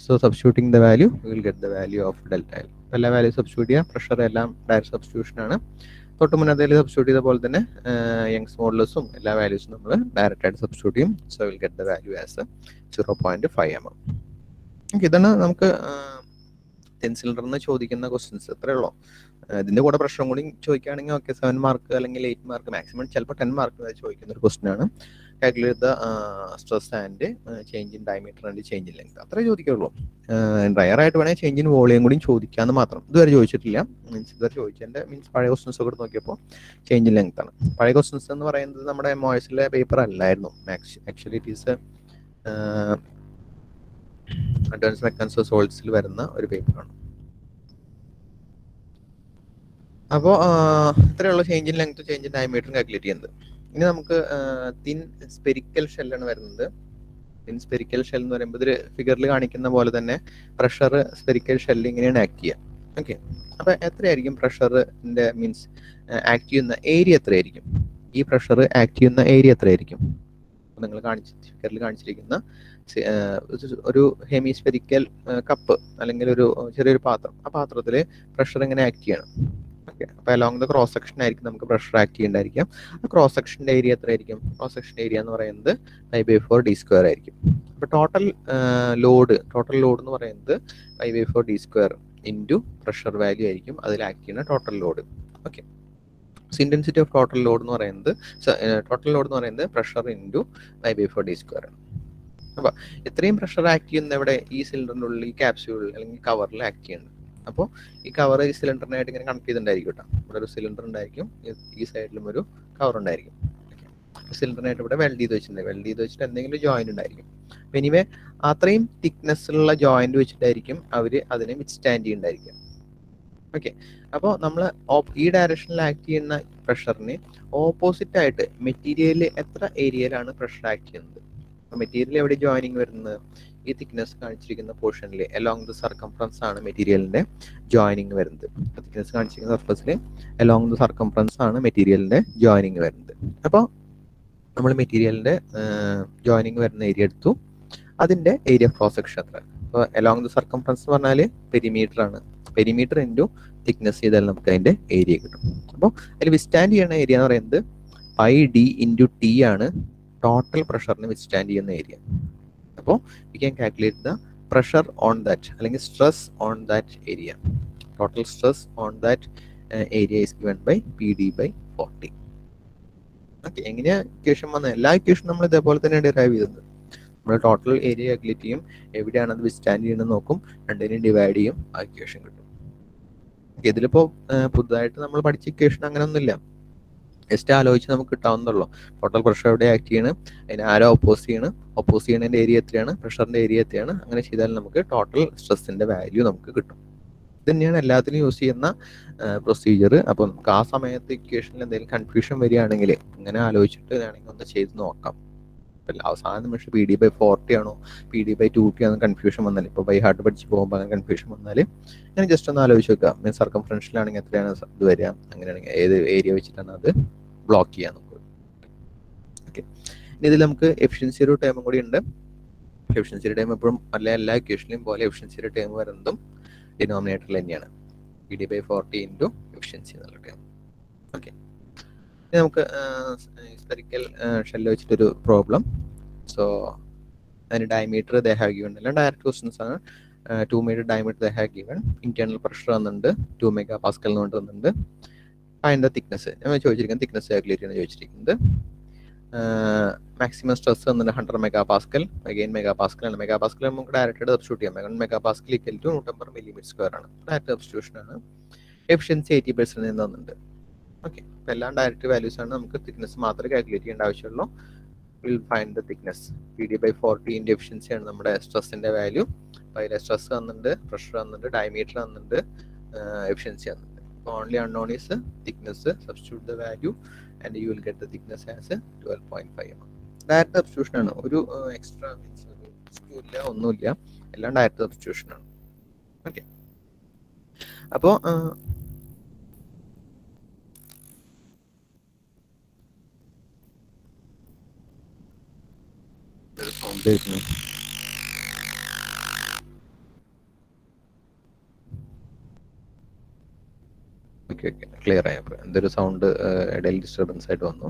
So substituting the value will get the value of delta L. എല്ലാ വാല്യൂ സബ്സ്റ്റിറ്റ്യൂട്ട് ചെയ്യുക. പ്രഷർ എല്ലാം ഡയറക്റ്റ് സബ്സ്റ്റിറ്റ്യൂഷൻ ആണ്. തൊട്ട് മുന്നേ സബ്സ്റ്റിറ്റ്യൂട്ട് ചെയ്ത പോലെ തന്നെ യങ്സ് മോഡുലസും എല്ലാ വാല്യൂസും നമ്മൾ ഡയറക്റ്റ് ആയിട്ട് സബ്സ്റ്റിറ്റ്യൂട്ട് ചെയ്യും. So will get the value as 0.5 mm. Okay, ഇതാണ് നമുക്ക് 10 സിലിണ്ടറിന് ചോദിക്കുന്ന ക്വസ്റ്റ്യൻസ്. അത്രേ ഉള്ളൂ. ഇതിന്റെ കൂടെ പ്രഷറും കൂടി ചോദിക്കുകയാണെങ്കിൽ ഓക്കെ 7 മാർക്ക് അല്ലെങ്കിൽ 8 മാർക്ക്, മാക്സിമം ചിലപ്പോൾ 10 മാർക്ക് വരെ ചോദിക്കുന്ന ഒരു ക്വസ്റ്റ്യൻ ആണ്. Calculate the stress and change in diameter and change in length, അത്രേ ചോദിക്കുള്ളൂ. റയർ ആയിട്ട് വേണമെങ്കിൽ ചേഞ്ച് ഇൻ വോളിയം കൂടി ചോദിക്കാമെന്ന് മാത്രം. ഇതുവരെ ചോദിച്ചിട്ടില്ല. ഇതുവരെ ചോദിച്ചതിന്റെ പഴയ ക്വസ്റ്റ്യൻസ് ഒക്കെ നോക്കിയപ്പോൾ ചേഞ്ച് ഇൻ ലെങ്ത് ആണ്. പഴയ ക്വസ്റ്റ്യൻസ് എന്ന് പറയുന്നത് നമ്മുടെ MOSലെ പേപ്പർ അല്ലായിരുന്നു. Actually it is advance mechanics of സോളിഡ്സിൽ വരുന്ന ഒരു പേപ്പറാണ്. അപ്പോൾ ഇത്രയുള്ള change in length change in ഡയമീറ്ററും കാൽക്കുലേറ്റ് ചെയ്യുന്നത്. ഇനി നമുക്ക് തിൻ സ്പെരിക്കൽ ഷെല്ലാണ് വരുന്നത്. തിൻ സ്പെരിക്കൽ ഷെൽ എന്ന് പറയുമ്പോൾ ഇതൊരു ഫിഗറിൽ കാണിക്കുന്ന പോലെ തന്നെ പ്രഷർ സ്പെരിക്കൽ ഷെല്ലിൽ ഇങ്ങനെയാണ് ആക്ട് ചെയ്യുക. ഓക്കെ, അപ്പോൾ എത്രയായിരിക്കും പ്രഷറിന്റെ മീൻസ് ആക്ട് ചെയ്യുന്ന ഏരിയ എത്രയായിരിക്കും, ഈ പ്രഷർ ആക്ട് ചെയ്യുന്ന ഏരിയ എത്രയായിരിക്കും? നിങ്ങൾ ഫിഗറിൽ കാണിച്ചിരിക്കുന്ന ഒരു ഹെമിസ്ഫെരിക്കൽ കപ്പ് അല്ലെങ്കിൽ ഒരു ചെറിയൊരു പാത്രം, ആ പാത്രത്തിൽ പ്രഷർ എങ്ങനെ ആക്ട് ചെയ്യണം. ഓക്കെ, അപ്പോൾ അലോങ് ദ ക്രോസ് സെക്ഷൻ ആയിരിക്കും നമുക്ക് പ്രഷർ ആക്ട് ചെയ്യേണ്ടായിരിക്കാം. ആ ക്രോസ് സെക്ഷൻ്റെ ഏരിയ എത്രയായിരിക്കും? ക്രോസ് സെക്ഷൻ ഏരിയ എന്ന് പറയുന്നത് 5/4d² ആയിരിക്കും. അപ്പോൾ ടോട്ടൽ ലോഡ് എന്ന് പറയുന്നത് 5/4d² ഇൻറ്റു പ്രഷർ വാല്യൂ ആയിരിക്കും അതിൽ ആക്ട് ചെയ്യുന്ന total load. Okay, intensity of total load എന്ന് പറയുന്നത് പ്രഷർ ഇൻറ്റു 5/4d² ആണ്. അപ്പോൾ ഇത്രയും പ്രഷർ ആക്ട് ചെയ്യുന്ന എവിടെ? ഈ സിലിണ്ടറിനുള്ളിൽ, ഈ ക്യാപ്സ്യൂളിൽ അല്ലെങ്കിൽ കവറിൽ ആക്ട് ചെയ്യുന്നത്. അപ്പോൾ ഈ കവർ ഈ സിലിണ്ടറിനായിട്ട് ഇങ്ങനെ കണക്ട് ചെയ്തിട്ടുണ്ടായിരിക്കും കേട്ടോ. ഇവിടെ ഒരു സിലിണ്ടർ ഉണ്ടായിരിക്കും, ഈ സൈഡിലും ഒരു കവർ ഉണ്ടായിരിക്കും. സിലിണ്ടറിനായിട്ട് ഇവിടെ വെൽഡ് ചെയ്ത് വെച്ചിട്ട് എന്തെങ്കിലും ജോയിന്റ് ഉണ്ടായിരിക്കും. അപ്പോൾ എനിവേ അത്രയും തിക്നെസ്സിലുള്ള ജോയിന്റ് വെച്ചിട്ടായിരിക്കും അവർ അതിനെ വിത്ത്സ്റ്റാൻഡ് ചെയ്യുന്നുണ്ടായിരിക്കും. ഓക്കെ, അപ്പോൾ നമ്മൾ ഈ ഡയറക്ഷനിൽ ആക്ട് ചെയ്യുന്ന പ്രഷറിന് ഓപ്പോസിറ്റ് ആയിട്ട് മെറ്റീരിയലിൽ എത്ര ഏരിയയിലാണ് പ്രഷർ ആക്ട് ചെയ്യുന്നത്? മെറ്റീരിയൽ എവിടെ ജോയിനിങ് വരുന്നത്? ഈ തിക്നെസ് കാണിച്ചിരിക്കുന്ന പോർഷനിൽ അലോങ് ദ സർക്കംഫറൻസ് ആണ് മെറ്റീരിയലിന്റെ ജോയിനിങ് വരുന്നത്. തിക്നെസ് കാണിച്ചിരിക്കുന്ന സർഫസിൽ അലോങ് ദ സർക്കംഫറൻസ് ആണ് മെറ്റീരിയലിന്റെ ജോയിനിങ് വരുന്നത്. അപ്പോൾ നമ്മൾ മെറ്റീരിയലിന്റെ ജോയിനിങ് വരുന്ന ഏരിയ എടുത്തു, അതിന്റെ ഏരിയ ക്രോസ് സെക്ഷൻ എത്ര? അപ്പോൾ അലോങ് ദ സർക്കംഫറൻസ് എന്ന് പറഞ്ഞാൽ പെരിമീറ്റർ ആണ്. പെരിമീറ്റർ ഇൻറ്റു തിക്നെസ് ചെയ്താൽ നമുക്ക് അതിന്റെ ഏരിയ കിട്ടും. അപ്പോൾ അതിൽ വിത്ത്സ്റ്റാൻഡ് ചെയ്യുന്ന ഏരിയ എന്ന് പറയുന്നത് 5d × t ആണ് ടോട്ടൽ പ്രഷറിന് വിത്ത്സ്റ്റാൻഡ് ചെയ്യുന്ന ഏരിയ. അപ്പോൾ we can calculate the pressure on that അല്ലെങ്കിൽ stress on that area. Total stress on that area is given by PD/40. Okay, എങ്ങനെയാ ഇക്വേഷൻ വന്നത്? എല്ലാ ഇക്വേഷനും നമ്മൾ ഇതേപോലെ തന്നെ ഡിറൈവ് ചെയ്തത്. നമ്മൾ ടോട്ടൽ ഏരിയ കാൽക്കുലേറ്റ് ചെയ്യും, എവിടെയാണ് അത് വിത്ത്സ്റ്റാൻഡ് ചെയ്യുന്നത് നോക്കും, രണ്ടിനെയും ഡിവൈഡ് ചെയ്യും, ആ ഇക്വേഷൻ കിട്ടും. ഇതിലിപ്പോൾ പുതുതായിട്ട് നമ്മൾ പഠിച്ച ഇക്വേഷൻ അങ്ങനെ ഒന്നുമില്ല, ജസ്റ്റ് ആലോചിച്ച് നമുക്ക് കിട്ടാവുന്നതുള്ളൂ. ടോട്ടൽ പ്രഷർ എവിടെ ആക്ട് ചെയ്യണം, അതിന് ആരോ ഒപ്പോസ് ചെയ്യണതിന്റെ ഏരിയ എത്രയാണ്, പ്രഷറിന്റെ ഏരിയ എത്രയാണ്, അങ്ങനെ ചെയ്താൽ നമുക്ക് ടോട്ടൽ സ്ട്രെസ്സിന്റെ വാല്യൂ നമുക്ക് കിട്ടും. ഇത് തന്നെയാണ് എല്ലാത്തിനും യൂസ് ചെയ്യുന്ന പ്രൊസീജിയർ. അപ്പോൾ നമുക്ക് ആ സമയത്ത് ഇക്വേഷനിൽ എന്തെങ്കിലും കൺഫ്യൂഷൻ വരികയാണെങ്കിൽ ഇങ്ങനെ ആലോചിച്ചിട്ട് വേണമെങ്കിൽ ഒന്ന് ചെയ്ത് നോക്കാം. അവസാന നിമിഷം PD/40 ആണോ PD/2t ആണോ കൺഫ്യൂഷൻ വന്നാൽ, ഇപ്പോൾ ബൈ ഹാർട്ട് പഠിച്ച് പോകുമ്പോൾ അങ്ങനെ കൺഫ്യൂഷൻ വന്നാൽ ഞാൻ ജസ്റ്റ് ഒന്ന് ആലോചിച്ച് വെക്കാം. മീൻ സർക്കംഫറൻഷ്യലാണെങ്കിൽ എത്രയാണ് ഇത് വരിക, അങ്ങനെയാണെങ്കിൽ ഏത് ഏരിയ വെച്ചിട്ടാണ് അത് ബ്ലോക്ക് ചെയ്യാൻ നമുക്ക്. ഓക്കെ, ഇനി ഇതിൽ നമുക്ക് എഫിഷ്യൻസിയുടെ ടേമും കൂടി ഉണ്ട്. എഫിഷ്യൻസിയുടെ ടേം എപ്പോഴും എല്ലാ ഇക്വേഷനിലും പോലെ എഫിഷ്യൻസിയുടെ ടേം വരുന്നതും ഡിനോമിനേറ്ററിൽ തന്നെയാണ്. PD/40 × എഫിഷ്യൻസി എന്നുള്ളത്. ഓക്കെ, നമുക്ക് സ്പെറിക്കൽ ഷെല്ല് വെച്ചിട്ടൊരു പ്രോബ്ലം. സോ അതിന് ഡയമീറ്റർ ദേ ഹാവ് ഗിവൺ, എല്ലാം ഡയറക്റ്റ് ക്വസ്റ്റ്യൻസ് ആണ്. 2 metre diameter they have given, internal pressure വന്നിട്ടുണ്ട് 2 മെഗാ പാസ്കൽ എന്ന് വന്നിട്ടുണ്ട്. അതിൻ്റെ തിക്നെസ് നമ്മൾ ചോദിച്ചിരിക്കുന്നത്, തിക്നെസ് കാൽക്കുലേറ്റ് ആണ് ചോദിച്ചിരിക്കുന്നത്. മാക്സിമം സ്ട്രെസ് വന്നിട്ട് 100 mega pascal, again mega pascal ആണ്. മെഗാ പാസ്കൽ നമുക്ക് ഡയറക്റ്റ് സബ്സ്റ്റിറ്റ്യൂട്ട് ചെയ്യാം. 1 mega pascal equal to 150 millimetre square ആണ്, ഡയറക്റ്റ് സബ്സ്റ്റിറ്റ്യൂഷൻ ആണ്. എഫിഷ്യൻസി 80% തന്നിട്ടുണ്ട്. ഓക്കെ, അപ്പോൾ എല്ലാം ഡയറക്റ്റ് വാല്യൂസ് ആണ്. നമുക്ക് തിക്നെസ് മാത്രമേ കാൽക്കുലേറ്റ് ചെയ്യേണ്ട ആവശ്യമുള്ളൂ. Will find the thickness. PD/40 ന്റെ എഫിഷ്യൻസി ആണ് നമ്മുടെ സ്ട്രെസ്സിന്റെ വാല്യൂ. അപ്പോൾ അതിലെ സ്ട്രെസ് വന്നിട്ടുണ്ട്, പ്രഷർ വന്നിട്ടുണ്ട്, ഡയമീറ്റർ വന്നിട്ടുണ്ട്, എഫിഷ്യൻസി വന്നിട്ടുണ്ട്. Only unknown is thickness. Substitute the value and you will get the thickness as 12.5 mm. Direct substitution ആണ്. ഒരു എക്സ്ട്രാ ഇല്ല, ഒന്നുമില്ല, എല്ലാം ഡയറക്റ്റ് സബ്സ്റ്റിറ്റ്യൂഷൻ ആണ്. ഓക്കെ, അപ്പോൾ ഓക്കെ ക്ലിയർ ആയപ്പോൾ എന്തൊരു സൗണ്ട് ഇടയിൽ ഡിസ്റ്റർബൻസ് ആയിട്ട് വന്നു.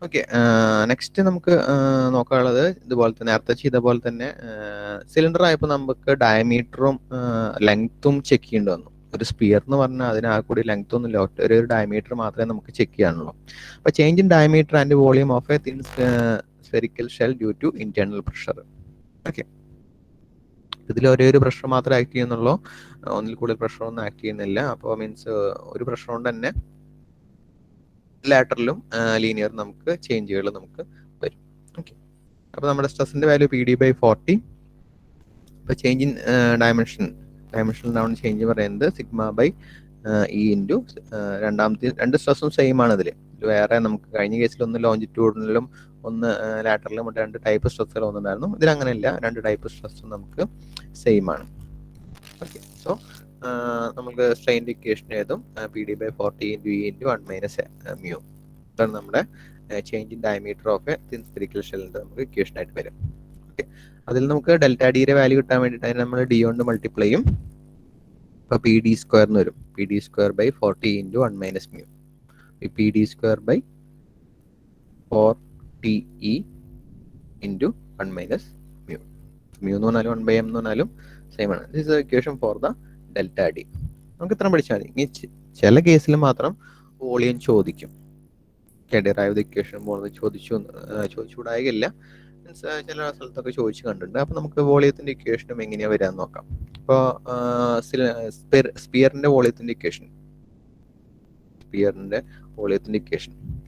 ഓക്കെ, നെക്സ്റ്റ് നമുക്ക് നോക്കാനുള്ളത് ഇതുപോലെ തന്നെ നേരത്തെ ചെയ്ത പോലെ തന്നെ സിലിണ്ടർ ആയപ്പോൾ നമുക്ക് ഡയമീറ്ററും ലെങ്ത്തും ചെക്ക് ചെയ്യേണ്ടി വന്നു. ഒരു സ്പിയർ എന്ന് പറഞ്ഞാൽ അതിന് ആ കൂടി ലെങ്ത് ഒന്നും ഇല്ല, ഒരു ഡയമീറ്റർ മാത്രമേ നമുക്ക് ചെക്ക് ചെയ്യാനുള്ളൂ. അപ്പോൾ change in diameter and volume of a thin spherical shell due to internal pressure. Okay, ഇതിൽ ഒരേ ഒരു പ്രഷർ മാത്രമേ ആക്ട് ചെയ്യുന്നുള്ളൂ, ഒന്നിൽ കൂടുതൽ പ്രഷർ ഒന്നും ആക്ട് ചെയ്യുന്നില്ല. അപ്പോൾ മീൻസ് ഒരു പ്രഷർ കൊണ്ട് തന്നെ ലാറ്ററലും ലീനിയർ നമുക്ക് ചേഞ്ചുകൾ നമുക്ക് വരും. ഓക്കെ, അപ്പോൾ നമ്മുടെ സ്ട്രെസ്സിന്റെ വാല്യൂ PD/40. ഇപ്പോൾ ചേഞ്ച് ഇൻ ഡയമെൻഷനിലാണ് ചേഞ്ച് പറയുന്നത് σ/E ഇൻറ്റു രണ്ടാമത്തെ രണ്ട് സ്ട്രെസ്സും സെയിം ആണ്. ഇതിൽ വേറെ നമുക്ക് കഴിഞ്ഞ കേസിൽ ഒന്ന് ലോഞ്ചിറ്റ്യൂഡിലും ഒന്ന് ലാറ്ററലും രണ്ട് ടൈപ്പ് സ്ട്രെസ്സുകൾ ഒന്നുണ്ടായിരുന്നു. ഇതിൽ അങ്ങനെയല്ല, രണ്ട് ടൈപ്പ് സ്ട്രെസ്സും നമുക്ക് സെയിം ആണ്. ഓക്കെ, സോ നമുക്ക് സ്ട്രെയിൻ്റെ ഇക്വേഷൻ ഏതും PD/40 × E × 1 - μ ഇതാണ് നമ്മുടെ change in diameter of a thin spherical ഷെല്ലിന്റെ നമുക്ക് ഇക്വേഷൻ ആയിട്ട് വരും. ഓക്കെ, അതിൽ നമുക്ക് ΔD വാല്യൂ കിട്ടാൻ വേണ്ടിയിട്ട് അതിന് നമ്മൾ D കൊണ്ട് മൾട്ടിപ്ലൈ ചെയ്യും. അപ്പോൾ PD² എന്ന് വരും, PD²/40 × 1 - μ. PD²/40E × 1 - μ. μ എന്ന് പറഞ്ഞാലും 1/m എന്ന് പറഞ്ഞാലും സെയിം ആണ്. This is equation for the ΔD. നമുക്ക് ഇത്രയും പഠിച്ചാൽ മതി. ഇനി ചില കേസിൽ മാത്രം വോളിയം ചോദിക്കും. ഡിറൈവ്ഡ് ഇക്വേഷൻ ചോദിച്ചുകൂടായില്ല, മീൻസ് ചില സ്ഥലത്തൊക്കെ ചോദിച്ചു കണ്ടിട്ടുണ്ട്. അപ്പോൾ നമുക്ക് വോളിയത്തിന്റെ ഇക്വേഷനും എങ്ങനെയാ വരാന്ന് നോക്കാം. ഇപ്പോൾ സ്പിയറിന്റെ വോളിയത്തിന്റെ ഇക്വേഷൻ,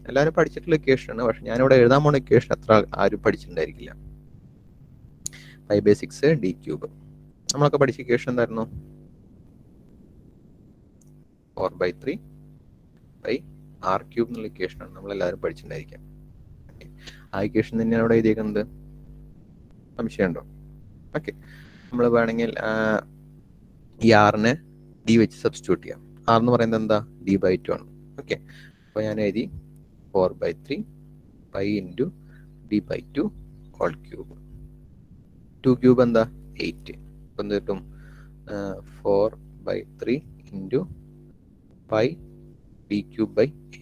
എല്ലാവരും പഠിച്ചിട്ടുള്ള ഇക്വേഷൻ ആണ്. പക്ഷെ ഞാനിവിടെ എഴുതാൻ പോണ ഇക്വേഷൻ അത്ര ആരും പഠിച്ചിട്ടുണ്ടായിരിക്കില്ല. 5/6 d³ നമ്മളൊക്കെ പഠിച്ച ഇക്വേഷൻ എന്തായിരുന്നു? 4/3/r³ എന്നുള്ള ഇക്വേഷൻ ആണ് നമ്മളെല്ലാവരും പഠിച്ചിട്ടുണ്ടായിരിക്കാം. ആ ഇക്വേഷൻ തന്നെയാണ് അവിടെ എഴുതിയേക്കുന്നത്. സംശയമുണ്ടോ? ഓക്കെ, നമ്മൾ വേണമെങ്കിൽ ഈ ആറിനെ ഡി വെച്ച് സബ്സ്റ്റിറ്റ്യൂട്ട് ചെയ്യാം. ആർ എന്ന് പറയുന്നത് എന്താ? D/2 ആണ്. ഓക്കെ, അപ്പോൾ ഞാൻ എഴുതി 4/3 π × D/2 ഹോൾ ക്യൂബ്. 2³ എന്താ? 8. അപ്പം എന്ത് കിട്ടും? 4/3 × π d³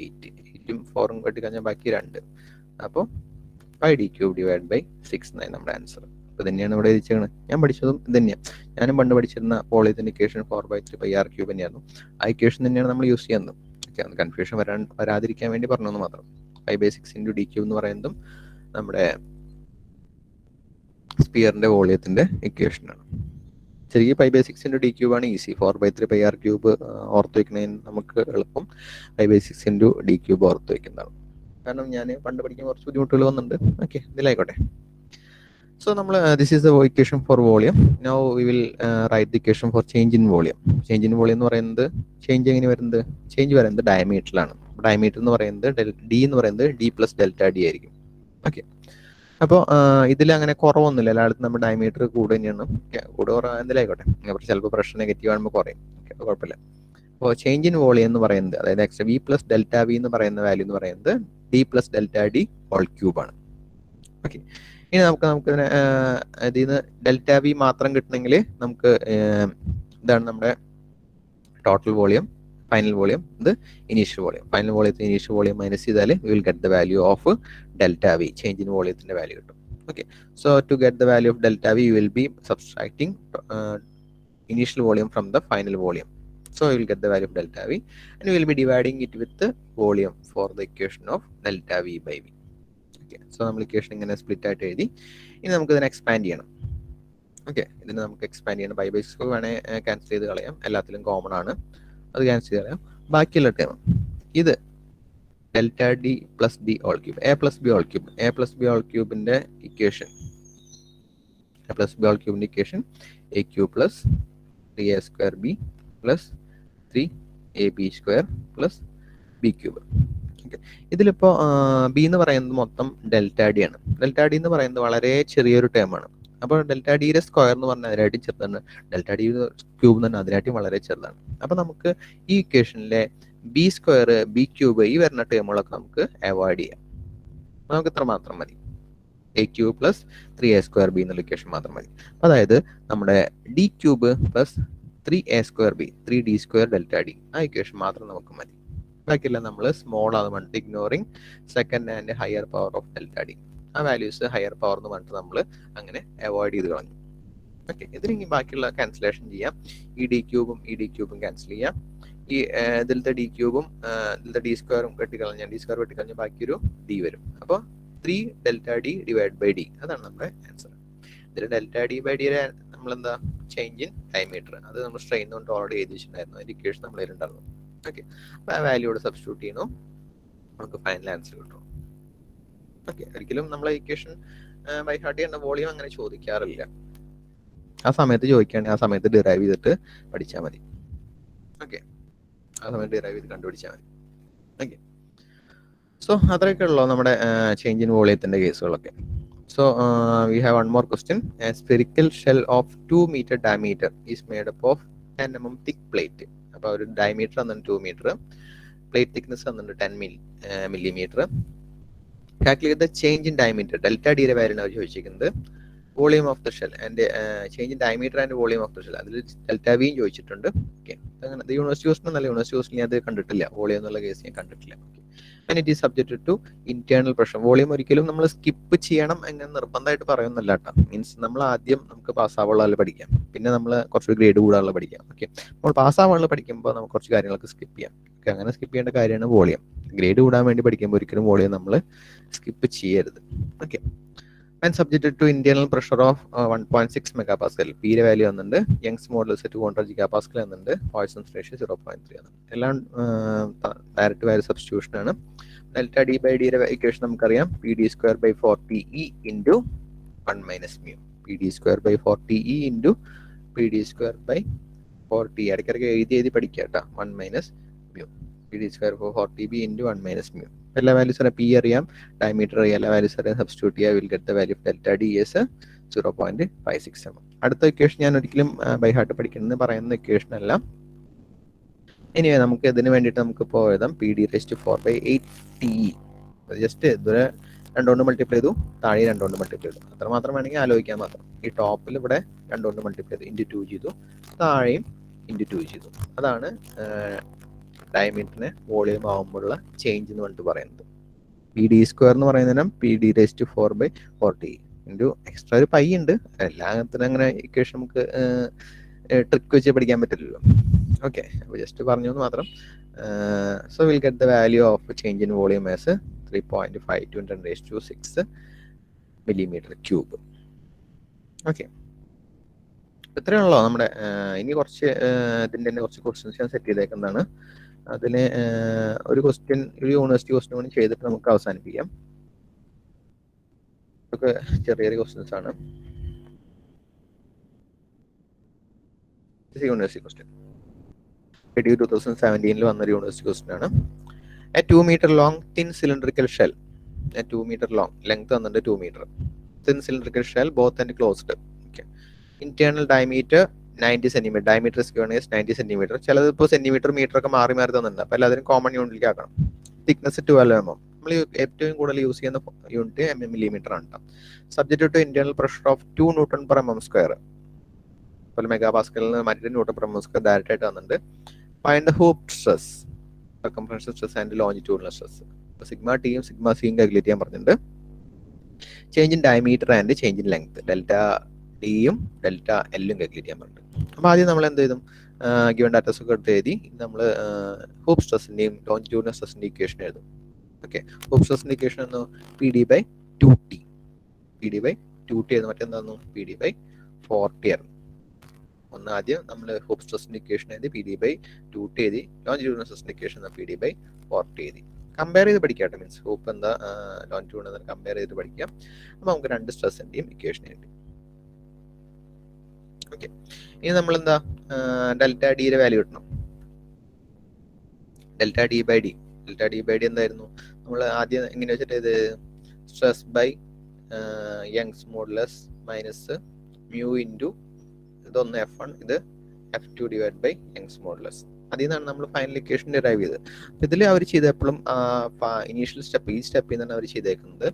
8. 8ഉം 4ഉം കെട്ടി കഴിഞ്ഞാൽ ബാക്കി 2. അപ്പോൾ πd³ / 6 നമ്മുടെ ആൻസർ. അപ്പോൾ തന്നെയാണ് ഇവിടെ എഴുതിച്ചത്. ഞാൻ പഠിച്ചതും ഇത് തന്നെയാണ്. ഞാനും പണ്ട് പഠിച്ചിരുന്ന വോളിയത്തിന്റെ ഇക്വേഷൻ 4/3 πr³ തന്നെയായിരുന്നു. ആ ഇക്വേഷൻ തന്നെയാണ് നമ്മൾ യൂസ് ചെയ്യുന്നത്. ഓക്കെ, അത് കൺഫ്യൂഷൻ വരാതിരിക്കാൻ വേണ്ടി പറഞ്ഞെന്ന് മാത്രം. 5/6 × d³ എന്ന് പറയുന്നതും നമ്മുടെ സ്പിയറിന്റെ വോളിയത്തിന്റെ ഇക്വേഷനാണ്. ശരിക്കും 5/6 × d³ ആണ് ഈസി. 4/3 πr³ ഓർത്ത് വെക്കുന്നതിന് നമുക്ക് എളുപ്പം 5/6 × d³ ഓർത്ത് വെക്കുന്നതാണ്. കാരണം ഞാൻ പണ്ട് പഠിക്കാൻ കുറച്ച് ബുദ്ധിമുട്ടുകൾ വന്നിട്ടുണ്ട്. Okay, ഇതിലായിക്കോട്ടെ. So this is the equation for volume. Now we will write the equation for change in volume. Change in volume എന്ന് പറയുന്നത് ചേഞ്ച് എങ്ങനെ വരുന്നത്, ചേഞ്ച് വരുന്നത് ഡയമീറ്ററിലാണ്. ഡയമീറ്റർ എന്ന് പറയുന്നത് ഡി എന്ന് പറയുന്നത് ഡി പ്ലസ് ഡെൽറ്റ ഡി ആയിരിക്കും. ഓക്കെ, അപ്പോൾ ഇതിൽ അങ്ങനെ കുറവൊന്നുമില്ല, എല്ലായിടത്തും നമ്മുടെ ഡയമീറ്റർ കൂടെ തന്നെയാണ്. കൂടെ കുറവ് എന്തെങ്കിലും ആയിക്കോട്ടെ, ചിലപ്പോൾ പ്രഷർ നെഗറ്റീവ് ആകുമ്പോൾ കുറയും. ഓക്കെ, കുഴപ്പമില്ല. അപ്പോൾ ചേഞ്ച് ഇൻ വോളിയം എന്ന് പറയുന്നത്, അതായത് extra V plus delta V എന്ന് പറയുന്ന വാല്യൂ എന്ന് പറയുന്നത് D plus delta D whole cube ആണ്. ഓക്കെ, ഇനി നമുക്ക് ഇതിൽ നിന്ന് ഡെൽറ്റ വി മാത്രം കിട്ടണമെങ്കിൽ നമുക്ക് ഇതാണ് നമ്മുടെ ടോട്ടൽ വോളിയം, ഫൈനൽ വോളിയം, ഇത് ഇനീഷ്യൽ വോളിയം. ഫൈനൽ വോളിയത്തിൽ ഇനീഷ്യൽ വോളിയം മൈനസ് ചെയ്താൽ we will get the value of delta V, change in വോളിയത്തിന്റെ വാല്യൂ കിട്ടും. Okay, so to get the value of delta V will be subtracting initial volume from the final volume. So we will get the value of delta V and we will be dividing it with the volume for the equation of delta V by V. Okay, so നമ്മൾ equation ഇങ്ങനെ സ്പ്ലിറ്റ് ആയിട്ട് എഴുതി. ഇനി നമുക്ക് ഇതിനെ എക്സ്പാൻഡ് ചെയ്യണം. ഓക്കെ, ഇതിനെ നമുക്ക് എക്സ്പാൻഡ് ചെയ്യണം. ബൈ സ്ക്വയർ വേണേൽ ക്യാൻസൽ ചെയ്ത് കളയാം, എല്ലാത്തിലും കോമൺ ആണ്, അത് ക്യാൻസൽ ചെയ്ത് കളയാം. ബാക്കിയുള്ള ടേം ഇത് delta D plus D whole cube, A plus B whole cube, A plus B whole ക്യൂബിന്റെ equation, A plus B whole ക്യൂബിന്റെ equation A cube plus 3a square b plus 3ab square plus b cube. Okay, ഇതിലിപ്പോൾ ബി എന്ന് പറയുന്നത് മൊത്തം ഡെൽറ്റ ഡി ആണ്. ഡെൽറ്റ ഡി എന്ന് പറയുന്നത് വളരെ ചെറിയൊരു ടേം ആണ്. അപ്പോൾ ഡെൽറ്റ ഡിയുടെ സ്ക്വയർ എന്ന് പറഞ്ഞാൽ അതിനായിട്ട് ചെറുതാണ്, ഡെൽറ്റ ഡി ക്യൂബ് എന്ന് പറഞ്ഞാൽ അതിനായിട്ടും വളരെ ചെറുതാണ്. അപ്പോൾ നമുക്ക് ഈ ഇക്വേഷനിലെ ബി സ്ക്വയർ ബി ക്യൂബ് ഈ വരുന്ന ടേമുകളൊക്കെ നമുക്ക് അവോയ്ഡ് ചെയ്യാം. നമുക്ക് ഇത്ര മാത്രം മതി, A cube plus 3a square B എന്നുള്ള ഇക്വേഷൻ മാത്രം മതി. അതായത് നമ്മുടെ D cube plus 3a square B 3d square delta D ആ ഇക്വേഷൻ മാത്രം നമുക്ക് മതി. ബാക്കിയെല്ലാം നമ്മൾ സ്മോൾ ആണ് പറഞ്ഞിട്ട് ignoring second and higher power of delta D, ആ വാല്യൂസ് ഹയർ പവർ എന്ന് പറഞ്ഞിട്ട് നമ്മൾ അങ്ങനെ അവോയ്ഡ് ചെയ്ത് കളഞ്ഞു. ഓക്കെ, ഇതിന് ബാക്കിയുള്ള ക്യാൻസലേഷൻ ചെയ്യാം. ഈ ഡി ക്യൂബും ക്യാൻസൽ ചെയ്യാം. ഈ ഇതിലത്തെ ഡി ക്യൂബും ഇതിലത്തെ ഡി സ്ക്വയറും വെട്ടിക്കളഞ്ഞാൽ ഡി സ്ക്വയർ വെട്ടിക്കളഞ്ഞാൽ ബാക്കിയൊരു ഡി വരും. അപ്പോൾ 3 delta D divide by D, അതാണ് നമ്മുടെ ആൻസർ. ഇതിൽ ഡെൽറ്റ ഡി ബൈ ഡി നമ്മളെന്താ ചേഞ്ച് ഇൻ ഡയമീറ്റർ, അത് നമ്മൾ സ്ട്രെയിൻ കൊണ്ട് ഓൾറെഡി എഴുതി വെച്ചിട്ടുണ്ടായിരുന്നു, അതിന്റെ ഇക്വേഷൻ നമ്മൾ ഉണ്ടായിരുന്നു. ഓക്കെ, അപ്പോൾ ആ വാല്യൂടെ സബ്സ്റ്റിറ്റ്യൂട്ട് ചെയ്യണം, നമുക്ക് ഫൈനൽ ആൻസർ കിട്ടും. ഓക്കെ, ഒരിക്കലും നമ്മൾ ഇക്വേഷൻ ബൈ ഹാർട്ട് ചെയ്യേണ്ട വോളിയം അങ്ങനെ ചോദിക്കാറില്ല. ആ സമയത്ത് ചോദിക്കുകയാണെങ്കിൽ ആ സമയത്ത് ഡിറൈവ് ചെയ്തിട്ട് പഠിച്ചാൽ മതി. ഓക്കെ, ആ സമയത്ത് ഡിറൈവ് ചെയ്ത് കണ്ടുപിടിച്ചാൽ മതി. ഓക്കെ, സോ അത്രയൊക്കെ ഉള്ളൂ നമ്മുടെ ചേഞ്ച് ഇൻ വോളിയത്തിന്റെ കേസുകളൊക്കെ. So we have one more question. A spherical shell of 2 meter diameter is made up of 10 mm thick plate. അപ്പോൾ ഒരു ഡയമീറ്റർ തന്നിട്ട് 2 meter, പ്ലേറ്റ് തിക്നെസ് തന്നിട്ട് 10 millimeter. Calculate the change in diameter, delta ഡിയുടെ വാല്യൂ ആണ് ചോദിച്ചിരിക്കുന്നത്. Volume of the shell and change in diameter and volume of the shell, അതിൽ ഡെൽറ്റ വിയും ചോദിച്ചിട്ടുണ്ട്. ഓക്കെ, അങ്ങനെ യൂണിവേഴ്സിറ്റി ഹോസ്റ്റൽ നല്ല യൂണിവേഴ്സിറ്റി ഹോസ്റ്റലിൽ ഞാൻ അത് കണ്ടിട്ടില്ല, വോളിയം എന്നുള്ള കേസ് ഞാൻ കണ്ടിട്ടില്ല. And it is subjected to internal pressure. Volume ഒരിക്കലും നമ്മൾ സ്കിപ്പ് ചെയ്യണം എന്ന് നിർബന്ധമായിട്ട് പറയുന്നില്ല കേട്ടോ. മീൻസ് നമ്മൾ ആദ്യം നമുക്ക് പാസ്സാവാനുള്ള പഠിക്കാം, പിന്നെ നമ്മൾ കുറച്ച് ഗ്രേഡ് കൂടാനുള്ള പഠിക്കാം. ഓക്കെ, നമ്മൾ പാസ്സാവാനുള്ള പഠിക്കുമ്പോൾ നമുക്ക് കുറച്ച് കാര്യങ്ങളൊക്കെ സ്കിപ്പ് ചെയ്യാം. ഓക്കെ, അങ്ങനെ സ്കിപ്പ് ചെയ്യേണ്ട കാര്യമാണ് വോളിയം. ഗ്രേഡ് കൂടാൻ വേണ്ടി പഠിക്കുമ്പോൾ ഒരിക്കലും വോളിയം നമ്മൾ സ്കിപ്പ് ചെയ്യരുത്. Okay, and subjected to internal pressure of 1.6 MPa. പിയുടെ വാല്യൂ വന്നിട്ടുണ്ട്, യങ്സ് മോഡൽ സെറ്റ് 200 GPa വന്നിട്ടുണ്ട്, പോയ്സൺസ് റേഷ്യോ 0.3 ആണ്. എല്ലാം ഡയറക്റ്റ് വാല്യൂ സബ്സ്റ്റിറ്റ്യൂഷൻ ആണ്. ഡെൽറ്റ ഡി ബൈ ഡിയുടെ ഇക്വേഷൻ നമുക്കറിയാം, P D square by 4TE into 1 minus mu. P D square by 4TE into P D square by 4TE. ഇടയ്ക്കിടയ്ക്ക് എഴുതി പഠിക്കുക കേട്ടോ. 1 minus mu, P D square 4TB into 1 minus mu. എല്ലാ വാല്യൂസ് അറിയാം, പി അറിയാം, ഡയമീറ്റർ അറിയാം, എല്ലാ വാല്യൂസ് അറിയാം. സബ്സ്റ്റിറ്റ്യൂട്ട് ചെയ്യുക, will get the value of delta D S 0.567. അടുത്ത ഇക്വേഷൻ ഞാൻ ഒരിക്കലും ബൈ ഹാർട്ട് പഠിക്കണമെന്ന് പറയുന്ന ഇക്വേഷൻ അല്ല. ഇനി നമുക്ക് ഇതിന് വേണ്ടിയിട്ട് നമുക്ക് പോയതാം പി ഡി റേസ്റ്റ് 4/8TE. ജസ്റ്റ് ഇതുവരെ 2 കൊണ്ട് മൾട്ടിപ്ലൈ ചെയ്തു, താഴെ 2 കൊണ്ട് മൾട്ടിപ്ലൈ ചെയ്തു, അത്ര മാത്രം വേണമെങ്കിൽ ആലോചിക്കാൻ മാത്രം. ഈ ടോപ്പിൽ ഇവിടെ 2 കൊണ്ട് മൾട്ടിപ്ലൈ ചെയ്തു, ഇൻറ്റു 2 ചെയ്തു, താഴെയും ഇൻറ്റു 2 ചെയ്തു. അതാണ് ഡയമീറ്ററിന് വോളിയം ആകുമ്പോഴുള്ള ചേഞ്ച് എന്ന് പറഞ്ഞിട്ട് പറയുന്നത്. പി ഡി സ്ക്വയർ എന്ന് പറയുന്നതിന് പി ഡി റേസ്റ്റ് 4/4TE ഇൻറ്റു എക്സ്ട്രാ ഒരു പൈ ഉണ്ട്. എല്ലാത്തിനും അങ്ങനെ ഇക്വേഷൻ നമുക്ക് ട്രിക്ക് വെച്ച് പഠിക്കാൻ പറ്റില്ലല്ലോ. ഓക്കെ, അപ്പോൾ ജസ്റ്റ് പറഞ്ഞു എന്ന് മാത്രം. So will get the value of change in volume as 3.52 × 10⁶ mm³. Okay, ഇത്രയാണല്ലോ നമ്മുടെ. ഇനി കുറച്ച് ഇതിൻ്റെ തന്നെ കുറച്ച് ക്വസ്റ്റ്യൻസ് ഞാൻ സെറ്റ് ചെയ്തേക്കുന്നതാണ്. അതിന് ഒരു യൂണിവേഴ്സിറ്റി ക്വസ്റ്റ്യൻ കൂടി ചെയ്തിട്ട് നമുക്ക് അവസാനിപ്പിക്കാം. ഇതൊക്കെ ചെറിയ ക്വസ്റ്റ്യൻസ് ആണ്. യൂണിവേഴ്സിറ്റി ക്വസ്റ്റ്യൻ 2017 വന്നൊരു യൂണിവേഴ്സിറ്റി ക്വസ്റ്റ്യൻ ആണ്. A 2 meter long thin cylindrical shell. A 2 meter long length വന്നിട്ട് 2 meter. Thin cylindrical shell both and closed. Okay. Internal diameter 90 cm. Diameter is given as 90 cm. ചിലത് ഇപ്പോൾ സെന്റിമീറ്റർ മീറ്റർ ഒക്കെ മാറി തന്നിട്ടുണ്ട്. അപ്പോൾ എല്ലാത്തിനും കോമൺ യൂണിറ്റിലേക്ക് ആക്കണം. Thickness 12 mm. നമ്മൾ ഏറ്റവും കൂടുതൽ യൂസ് ചെയ്യുന്ന യൂണിറ്റ് മില്ലിമീറ്റർ ആണ്. Subject to internal pressure of 2 Newton/mm². അതുപോലെ മെഗാ പാസ്കലിൽ നിന്ന് മറ്റൊരു Newton/mm² ഡയറക്റ്റ് ആയിട്ട് വന്നിട്ടുണ്ട്. Find the hoop stress, circumferential stress and longitudinal stress. Sigma ടിയും സിഗ്മ സിയും കാൽക്കുലേറ്റ് ചെയ്യാൻ പറഞ്ഞിട്ടുണ്ട്. Change in diameter and change in length, delta ഡിയും ഡെൽറ്റ എല്ലും കാൽക്കുലേറ്റ് ചെയ്യാൻ പറഞ്ഞിട്ടുണ്ട്. അപ്പോൾ ആദ്യം നമ്മൾ എന്ത് ചെയ്തും ഗിവൺ ഡാറ്റാസ് ഒക്കെ എടുത്ത് എഴുതി നമ്മൾ ഹൂപ്പ് സ്ട്രെസ്സിന്റെയും ലോഞ്ചിറ്റ്യൂഡിനൽ സ്ട്രെസ്സിന്റെ ഇക്വേഷൻ എഴുതും. ഓക്കെ, ഹൂപ്പ് സ്ട്രെസ്സിന്റെ ഇക്വേഷൻ എന്ന് PD/2T. PD/2T എന്ന് മറ്റെന്താന്നു PD/4T ആയിരുന്നു. ഒന്ന് ആദ്യം നമ്മൾ ഹൂപ്പ് സ്ട്രെസ്സിന്റെ ഇക്വേഷൻ എഴുതി PD/2T എഴുതി, ലോഞ്ചിറ്റ്യൂഡിനൽ സ്ട്രെസ്സിന്റെ ഇക്വേഷൻ PD/4T എഴുതി. കമ്പയർ ചെയ്ത് പഠിക്കാം. മീൻസ് ഹൂപ്പ് എന്താ ലോഞ്ചിറ്റ്യൂഡ് എന്താ കമ്പയർ ചെയ്ത് പഠിക്കാം. അപ്പോൾ നമുക്ക് രണ്ട് സ്ട്രെസ്സിന്റെയും ഇക്വേഷൻ എഴുതി. ഓക്കെ, ഇനി നമ്മൾ എന്താ ഡെൽറ്റ ഡിയുടെ വാല്യൂ കിട്ടണം. ഡെൽറ്റ D/D എന്തായിരുന്നു? നമ്മൾ ആദ്യം എങ്ങനെ വെച്ചിട്ട് ഇത് stress by Young's modulus minus mu into ഇതൊന്ന് F1, ഇത് F2 divide by Young's modulus. അതിൽ നിന്നാണ് നമ്മൾ ഫൈനൽ ഇക്വേഷൻ ഡിറൈവ് ചെയ്തത്. ഇതിൽ അവർ ചെയ്തപ്പോഴും ഇനീഷ്യൽ സ്റ്റെപ്പ് ഈ സ്റ്റെപ്പിൽ നിന്നാണ് അവർ ചെയ്തേക്കുന്നത്.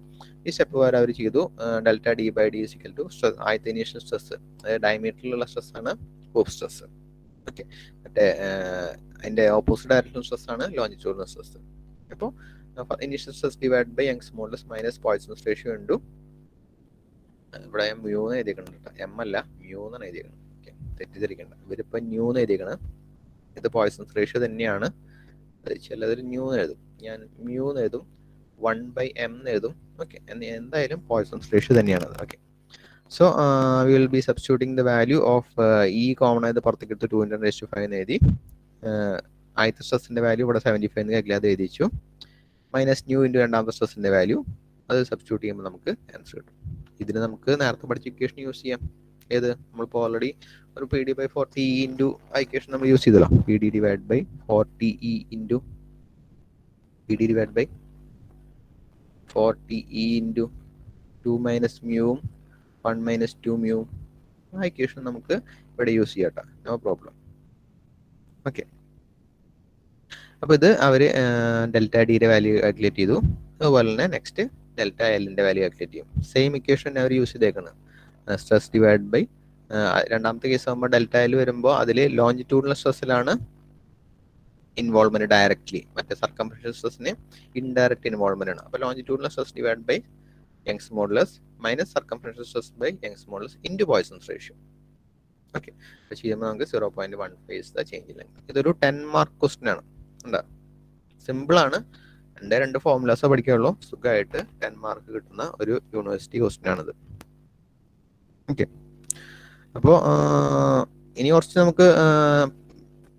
ഈ സ്റ്റെപ്പ് വരെ അവർ ചെയ്തു ഡെൽറ്റ D/D ഈക്വൽ ടു ആദ്യത്തെ ഇനീഷ്യൽ സ്ട്രെസ്, അതായത് ഡയമീറ്ററിലുള്ള സ്ട്രെസ് ആണ് ഹൂപ്പ് സ്ട്രെസ്. ഓക്കെ, മറ്റേ അതിന്റെ ഓപ്പോസിറ്റ് ഡയറക്ഷൻ സ്ട്രെസ് ആണ് ലോഞ്ചിറ്റ്യൂഡിനൽ സ്ട്രെസ്. അപ്പോൾ initial stress divide by Young's modulus minus Poisson's ratio into, ഇവിടെ മ്യൂ എന്ന് എഴുതിക്കണം കേട്ടോ, എം അല്ല മ്യൂ എന്നാണ് എഴുതിക്കണം. ഓക്കെ, തെറ്റിദ്ധരിക്കണ്ട. ഇവരിപ്പോൾ ന്യൂ എന്ന് എഴുതിക്കണം. ഇത് പോയ്സൺസ് റേഷ്യോ തന്നെയാണ്. ചിലതിൽ ന്യൂ എന്ന് എഴുതും, ഞാൻ മ്യൂ എന്ന് എഴുതും, 1/m എന്ന് എഴുതും. ഓക്കെ, എന്തായാലും പോയ്സൺസ് റേഷ്യോ തന്നെയാണ്. Okay, so we will B substituting the value of ഈ കോമൺ ആയത് പുറത്തേക്ക് എടുത്ത് 2 × 10⁵ എന്ന് എഴുതി. ആദ്യത്തെ സ്ട്രെസ്സിന്റെ വാല്യൂ ഇവിടെ 75 എന്ന് കാൽക്കുലേറ്റ് എഴുതിച്ചു, മൈനസ് ന്യൂ ഇൻറ്റു രണ്ടാമത്തെ സ്ട്രെസ്സിന്റെ വാല്യൂ, അത് സബ്സ്റ്റിറ്റ്യൂട്ട് ചെയ്യുമ്പോൾ നമുക്ക് ആൻസർ കിട്ടും. ഇതിന് നമുക്ക് നേരത്തെ പഠിച്ച ഇക്വേഷൻ യൂസ് ചെയ്യാം. ഏത്? നമ്മളിപ്പോൾ ഓൾറെഡി ഒരു PD/4TE ഇൻറ്റു ഇക്വേഷൻ നമ്മൾ യൂസ് ചെയ്തല്ലോ. PD/4TE into PD/4TE into 2 minus മ്യൂവും 1 മൈനസ് 2 മ്യൂവും ആ ഇക്വേഷൻ നമുക്ക് ഇവിടെ യൂസ് ചെയ്യാം കേട്ടോ, നോ പ്രോബ്ലം. ഓക്കെ, അപ്പോൾ ഇത് അവർ ഡെൽറ്റ ഡിയുടെ വാല്യൂ കാൽക്കുലേറ്റ് ചെയ്തു. അതുപോലെ തന്നെ നെക്സ്റ്റ് ഡെൽറ്റ എല്ലിന്റെ വാല്യൂ കാൽക്കുലേറ്റ് ചെയ്യും. സെയിം ഇക്വേഷൻ അവർ യൂസ് ചെയ്തേക്കുന്നത്. സ്ട്രെസ് ഡിവൈഡ് ബൈ രണ്ടാമത്തെ കേസ് ആകുമ്പോൾ ഡെൽറ്റ എൽ വരുമ്പോൾ അതിൽ ലോഞ്ചിറ്റ്യൂഡിനൽ സ്ട്രെസ്സിലാണ് ഇൻവോൾവ്മെന്റ് ഡയറക്ട്ലി, മറ്റേ സർക്കംഫറൻഷ്യൽ സ്ട്രെസ്സിന് ഇൻഡയറക്റ്റ് ഇൻവോൾവ്മെന്റ് ആണ്. അപ്പോൾ longitudinal stress divide by Young's modulus minus circumferential stress by Young's modulus into Poisson's ratio. Okay, അപ്പോൾ ചെയ്യുമ്പോൾ നമുക്ക് 0.15 is the change in length. ഇതൊരു 10 മാർക്ക് ക്വസ്റ്റ്യൻ ആണ്. എന്താ സിമ്പിൾ ആണ്. രണ്ട് ഫോർമുലാസേ പഠിക്കാനുള്ളൂ. സുഖമായിട്ട് 10 മാർക്ക് കിട്ടുന്ന ഒരു യൂണിവേഴ്സിറ്റി ക്വസ്റ്റ്യൻ ആണിത്. ഓക്കെ, അപ്പോൾ ഇനി കുറച്ച് നമുക്ക്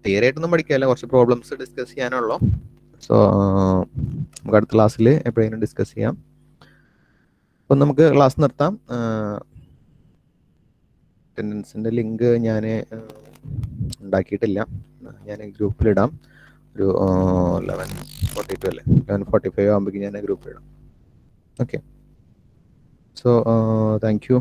തിയറി ആയിട്ടൊന്നും പഠിക്കാമല്ല, കുറച്ച് പ്രോബ്ലംസ് ഡിസ്കസ് ചെയ്യാനുള്ളൂ. സോ നമുക്ക് അടുത്ത ക്ലാസ്സിൽ എപ്പോഴെങ്കിലും ഡിസ്കസ് ചെയ്യാം. അപ്പം നമുക്ക് ക്ലാസ് നിർത്താം. അറ്റൻഡൻസിൻ്റെ ലിങ്ക് ഞാൻ ഉണ്ടാക്കിയിട്ടില്ല, ഞാൻ ഗ്രൂപ്പിലിടാം. ഒരു 11:42 അല്ലേ, 11:45 ആകുമ്പോഴേക്കും ഞാൻ ഗ്രൂപ്പിലിടാം. Okay, so thank U.